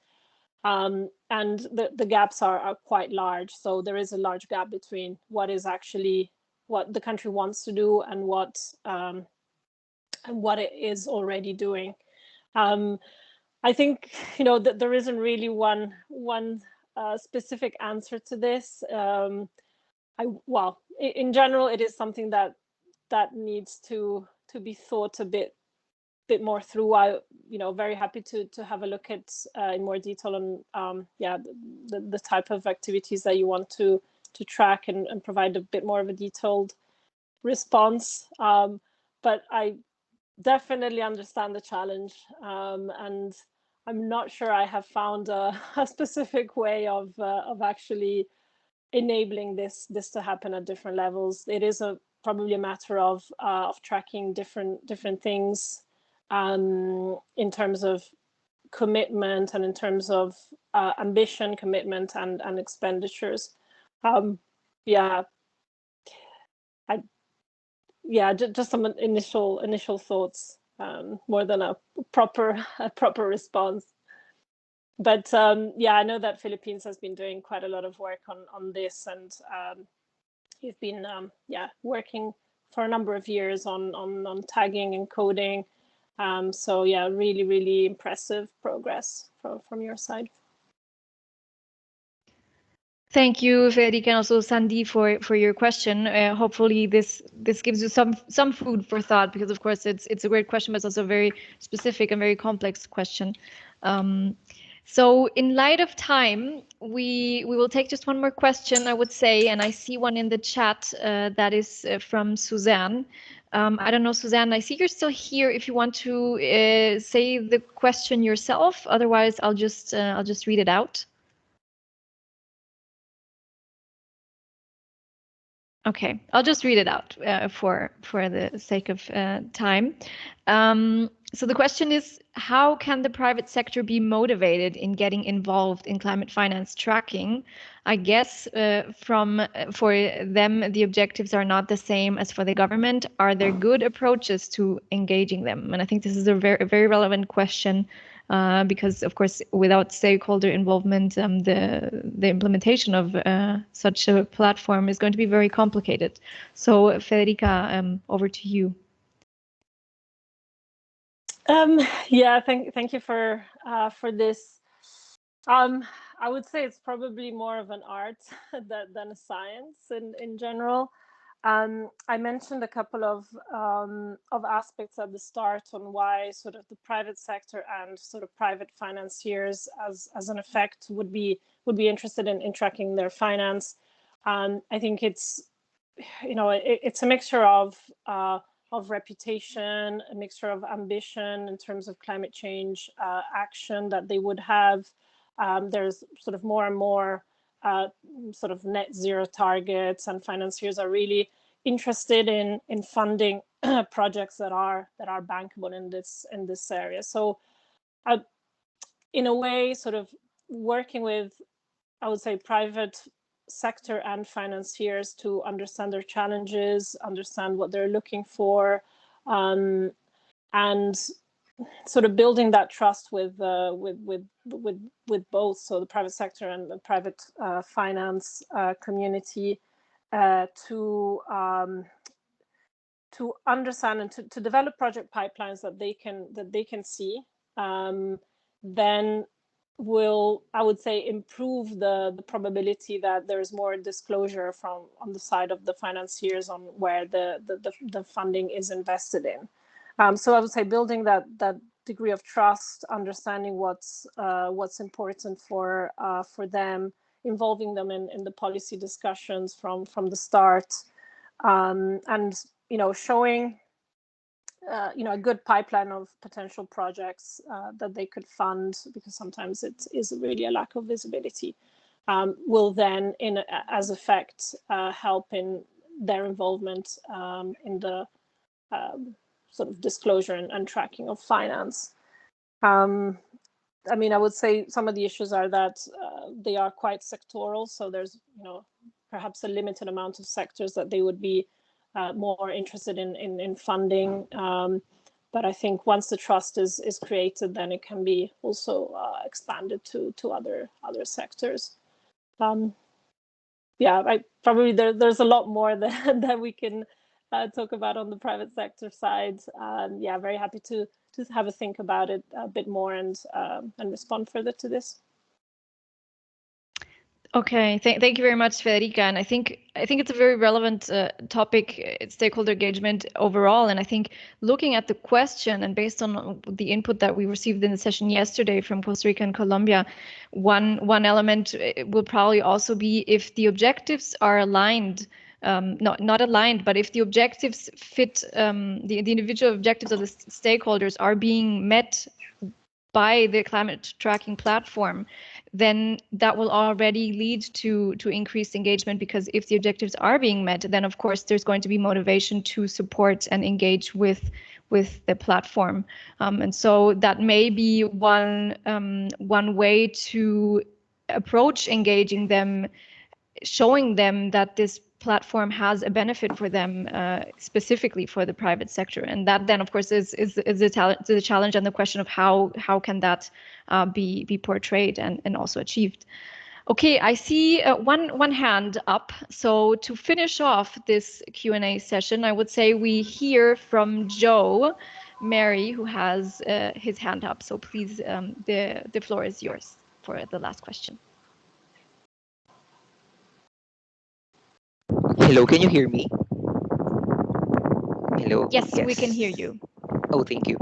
and the gaps are quite large. So there is a large gap between what is actually what the country wants to do and what it is already doing. I think, you know, that there isn't really one specific answer to this. Well, in general, it is something that needs to be thought a bit more through. You know, very happy to have a look at in more detail on the type of activities that you want to track and provide a bit more of a detailed response. But I definitely understand the challenge, and I'm not sure I have found a specific way of actually enabling this to happen at different levels. It is probably a matter of tracking different things in terms of commitment and in terms of ambition, commitment, and expenditures. Just some initial thoughts, more than a proper response. But I know that Philippines has been doing quite a lot of work on this, and you've been working for a number of years on tagging and coding. So yeah, really impressive progress from your side. Thank you, Federica, and also Sandy for your question. Hopefully this gives you some food for thought, because of course it's a great question, but it's also a very specific and very complex question. So in light of time, we will take just one more question, I would say, and I see one in the chat that is from Suzanne. I don't know, Suzanne, I see you're still here if you want to say the question yourself. Otherwise, I'll just read it out. Okay, I'll just read it out for the sake of time. So the question is, how can the private sector be motivated in getting involved in climate finance tracking? I guess for them, the objectives are not the same as for the government. Are there good approaches to engaging them? And I think this is a very relevant question, because of course, without stakeholder involvement, the implementation of such a platform is going to be very complicated. So Federica, over to you. Thank you for this. I would say it's probably more of an art than a science in general. I mentioned a couple of aspects at the start on why sort of the private sector and sort of private financiers as an effect would be interested in tracking their finance. I think it's, you know, it's a mixture of reputation, a mixture of ambition in terms of climate change action that they would have. There's sort of more and more sort of net zero targets, and financiers are really interested in funding projects that are bankable in this area. So in a way, sort of working with, I would say, private sector and financiers to understand their challenges, understand what they're looking for, and sort of building that trust with both, so the private sector and the private finance community, to understand and to develop project pipelines that they can see, then will, I would say, improve the probability that there's more disclosure on the side of the financiers on where the funding is invested in. So I would say building that degree of trust, understanding what's important for them, involving them in the policy discussions from the start, and showing a good pipeline of potential projects that they could fund, because sometimes it is really a lack of visibility, will then as effect help in their involvement in the sort of disclosure and tracking of finance. I mean, I would say some of the issues are that they are quite sectoral, so there's perhaps a limited amount of sectors that they would be more interested in funding. But I think once the trust is created, then it can be also expanded to other sectors. Yeah, there's a lot more that we can talk about on the private sector side. Yeah, very happy to have a think about it a bit more and respond further to this. Okay, thank you very much, Federica. And I think it's a very relevant topic, stakeholder engagement overall. And I think looking at the question and based on the input that we received in the session yesterday from Costa Rica and Colombia, one element will probably also be if the objectives are aligned. Not aligned, but if the objectives fit, the individual objectives of the stakeholders are being met by the climate tracking platform, then that will already lead to increased engagement, because if the objectives are being met, then of course there's going to be motivation to support and engage with the platform. And so that may be one way to approach engaging them, showing them that this platform has a benefit for them, specifically for the private sector. And that then, of course, is the challenge and the question of how can that be portrayed and also achieved. Okay, I see one hand up. So to finish off this Q&A session, I would say we hear from Joe Mary, who has his hand up. So please, the floor is yours for the last question. Hello, can you hear me? Hello. Yes, we can hear you. Oh, thank you.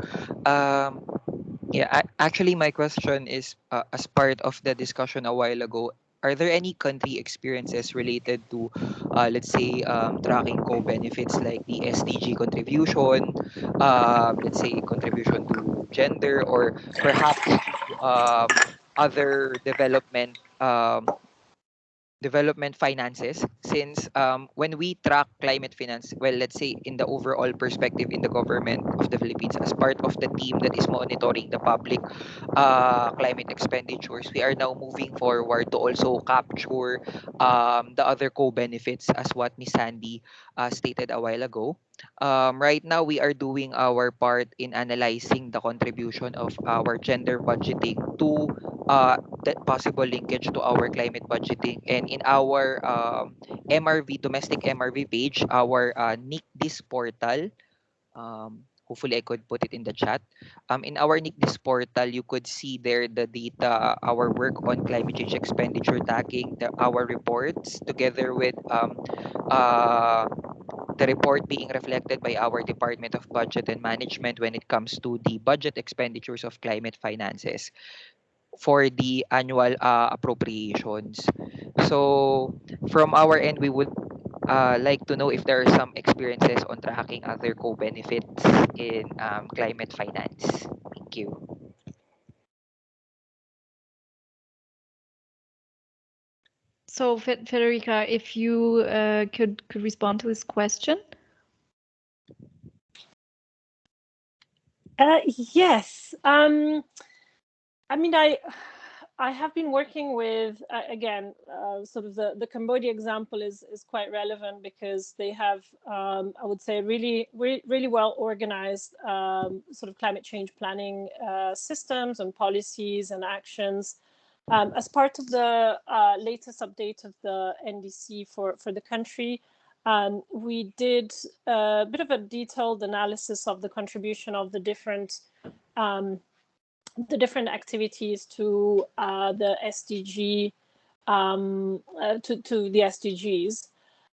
Yeah, actually, my question is, as part of the discussion a while ago, are there any country experiences related to, let's say, tracking co-benefits like the SDG contribution, let's say contribution to gender, or perhaps other development finances, since when we track climate finance, well, let's say in the overall perspective in the government of the Philippines, as part of the team that is monitoring the public climate expenditures, we are now moving forward to also capture the other co-benefits, as what Ms. Sandy stated a while ago. Right now, we are doing our part in analyzing the contribution of our gender budgeting to that possible linkage to our climate budgeting. And in our domestic MRV page, our NICDIS portal, hopefully I could put it in the chat. In our NICDIS portal, you could see there the data, our work on climate change expenditure tracking, our reports, together with the report being reflected by our Department of Budget and Management when it comes to the budget expenditures of climate finances for the annual appropriations. So from our end, we would like to know if there are some experiences on tracking other co-benefits in climate finance. Thank you. So Federica, if you could respond to this question. Yes. I mean, I have been working with, again, sort of the Cambodia example is quite relevant because they have, I would say, really well organized sort of climate change planning systems and policies and actions. As part of the latest update of the NDC for the country, we did a bit of a detailed analysis of the contribution of the different activities to the SDG, to the SDGs.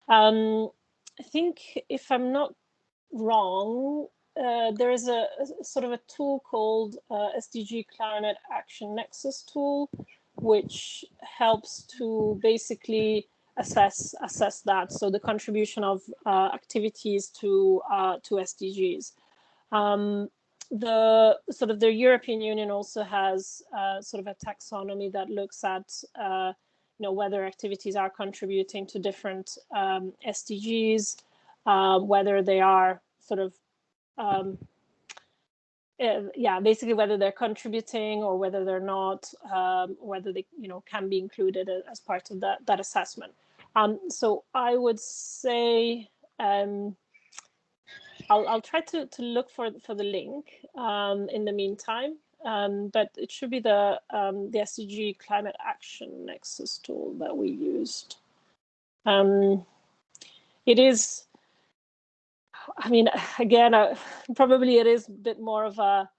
I think, if I'm not wrong, there is a sort of a tool called SDG Climate Action Nexus tool, which helps to basically assess that. So the contribution of activities to SDGs. The European Union also has sort of a taxonomy that looks at whether activities are contributing to different SDGs, whether they are sort of basically whether they're contributing or whether they're not, whether they can be included as part of that assessment. So I would say I'll try to look for the link in the meantime, but it should be the SDG Climate Action Nexus tool that we used. It is, I mean, again, probably it is a bit more of a,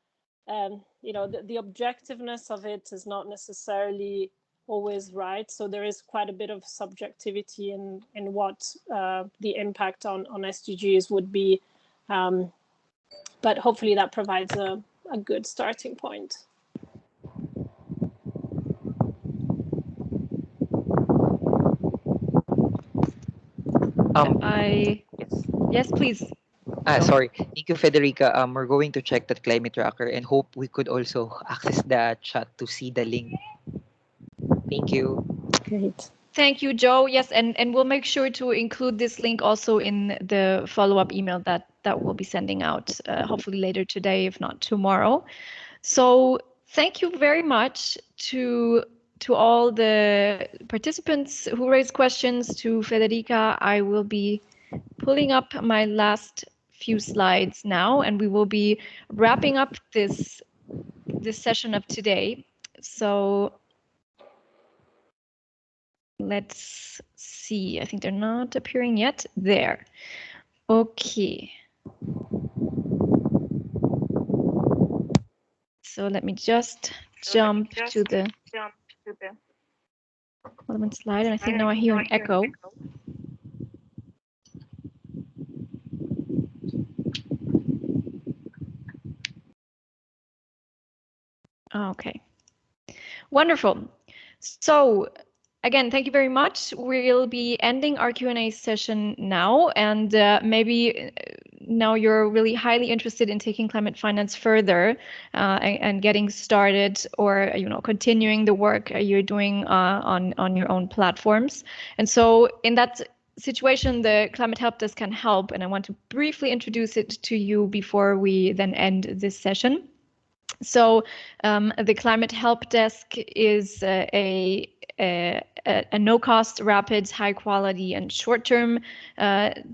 the objectiveness of it is not necessarily always right. So there is quite a bit of subjectivity in what the impact on SDGs would be. But hopefully that provides a good starting point. Yes, please. Sorry. Thank you, Federica. We're going to check that climate tracker and hope we could also access the chat to see the link. Thank you. Great. Thank you, Joe. Yes, and we'll make sure to include this link also in the follow-up email that we'll be sending out, hopefully later today, if not tomorrow. So thank you very much to all the participants who raised questions, to Federica. I will be pulling up my last few slides now, and we will be wrapping up this session of today. So let's see. I think they're not appearing yet. There. Okay. So let me just jump to the relevant slide, and I think now I hear an echo. Okay. Wonderful. So again, thank you very much. We'll be ending our Q&A session now, and maybe now you're really highly interested in taking climate finance further and getting started, or continuing the work you're doing on your own platforms. And so in that situation, the Climate Help Desk can help, and I want to briefly introduce it to you before we then end this session. So the Climate Help Desk is a no-cost, rapid, high-quality, and short-term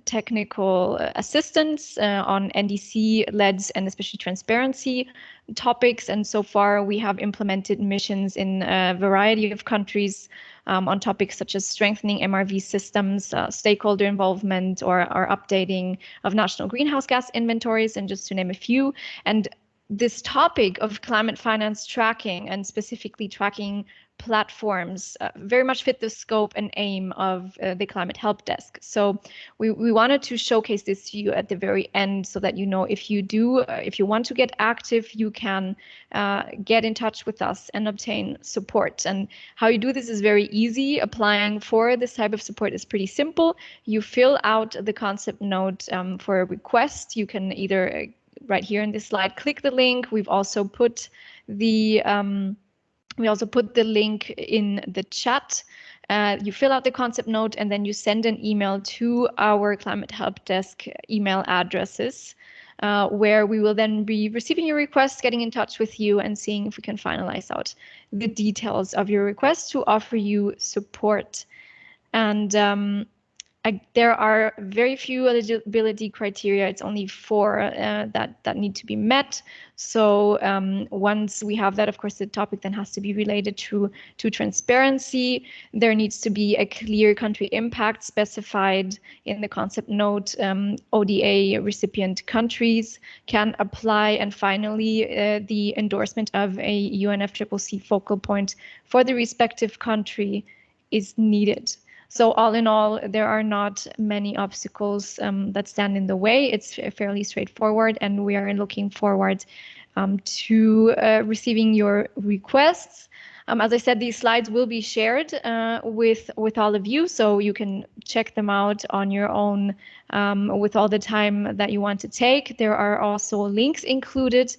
technical assistance on NDC-led and especially transparency topics. And so far, we have implemented missions in a variety of countries on topics such as strengthening MRV systems, stakeholder involvement, or updating of national greenhouse gas inventories, and just to name a few. And this topic of climate finance tracking, and specifically tracking platforms, very much fit the scope and aim of the Climate Help Desk. So we wanted to showcase this to you at the very end, so that if you want to get active, you can get in touch with us and obtain support. And how you do this is very easy. Applying for this type of support is pretty simple. You fill out the concept note for a request. You can either right here in this slide, click the link. We've also put the link in the chat. You fill out the concept note, and then you send an email to our Climate Help Desk email addresses. where we will then be receiving your requests, getting in touch with you, and seeing if we can finalize out the details of your request to offer you support. And there are very few eligibility criteria. It's only 4 that need to be met. So once we have that, of course, the topic then has to be related to transparency. There needs to be a clear country impact specified in the concept note. ODA recipient countries can apply. And finally, the endorsement of a UNFCCC focal point for the respective country is needed. So all in all, there are not many obstacles that stand in the way. It's fairly straightforward, and we are looking forward to receiving your requests. As I said, these slides will be shared with all of you, so you can check them out on your own with all the time that you want to take. There are also links included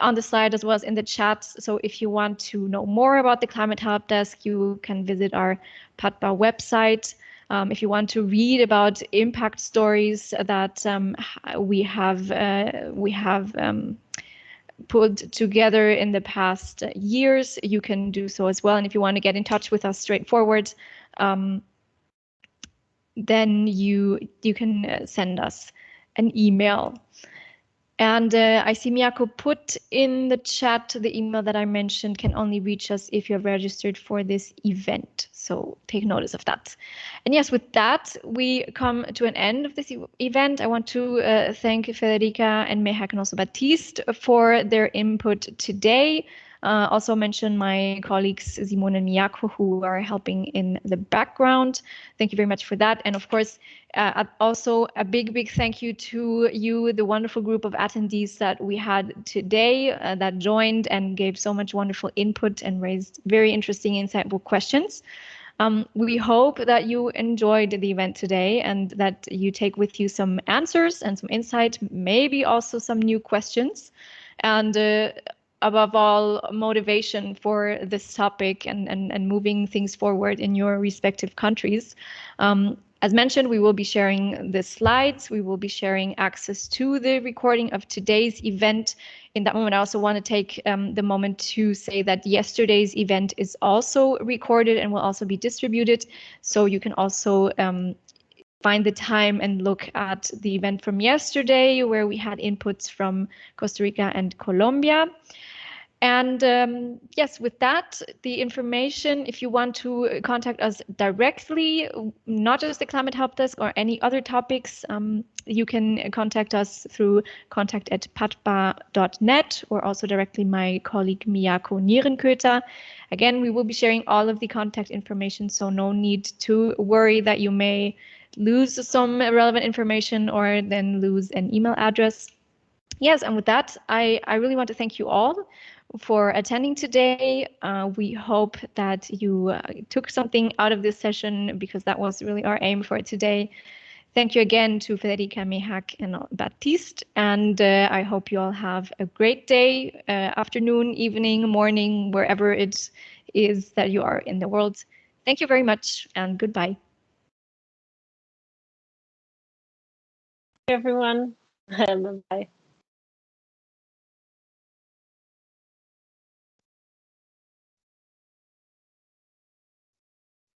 on the slide as well as in the chat. So if you want to know more about the Climate Help Desk, you can visit our PATPA website. If you want to read about impact stories that we have put together in the past years, you can do so as well. And if you want to get in touch with us straightforward, then you can send us an email. And I see Miyako put in the chat the email that I mentioned can only reach us if you have registered for this event. So take notice of that. And yes, with that, we come to an end of this event. I want to thank Federica and Mehak and also Baptiste for their input today. Also mention my colleagues Simone and Miyako, who are helping in the background. Thank you very much for that. And of course, also a big thank you to you, the wonderful group of attendees that we had today that joined and gave so much wonderful input and raised very interesting, insightful questions. We hope that you enjoyed the event today and that you take with you some answers and some insight, maybe also some new questions. And above all, motivation for this topic and moving things forward in your respective countries. As mentioned, we will be sharing the slides. We will be sharing access to the recording of today's event. In that moment, I also want to take the moment to say that yesterday's event is also recorded and will also be distributed. So you can also find the time and look at the event from yesterday, where we had inputs from Costa Rica and Colombia. And yes, with that, the information, if you want to contact us directly, not just the Climate Help Desk or any other topics, you can contact us through contact@patpa.net or also directly my colleague Miyako Nierenköter. Again, we will be sharing all of the contact information, so no need to worry that you may lose some relevant information or then lose an email address. Yes, and with that, I really want to thank you all for attending today. We hope that you took something out of this session, because that was really our aim for today. Thank you again to Federica, Mehak, and Baptiste. And I hope you all have a great day, afternoon, evening, morning, wherever it is that you are in the world. Thank you very much, and goodbye. Everyone. Bye.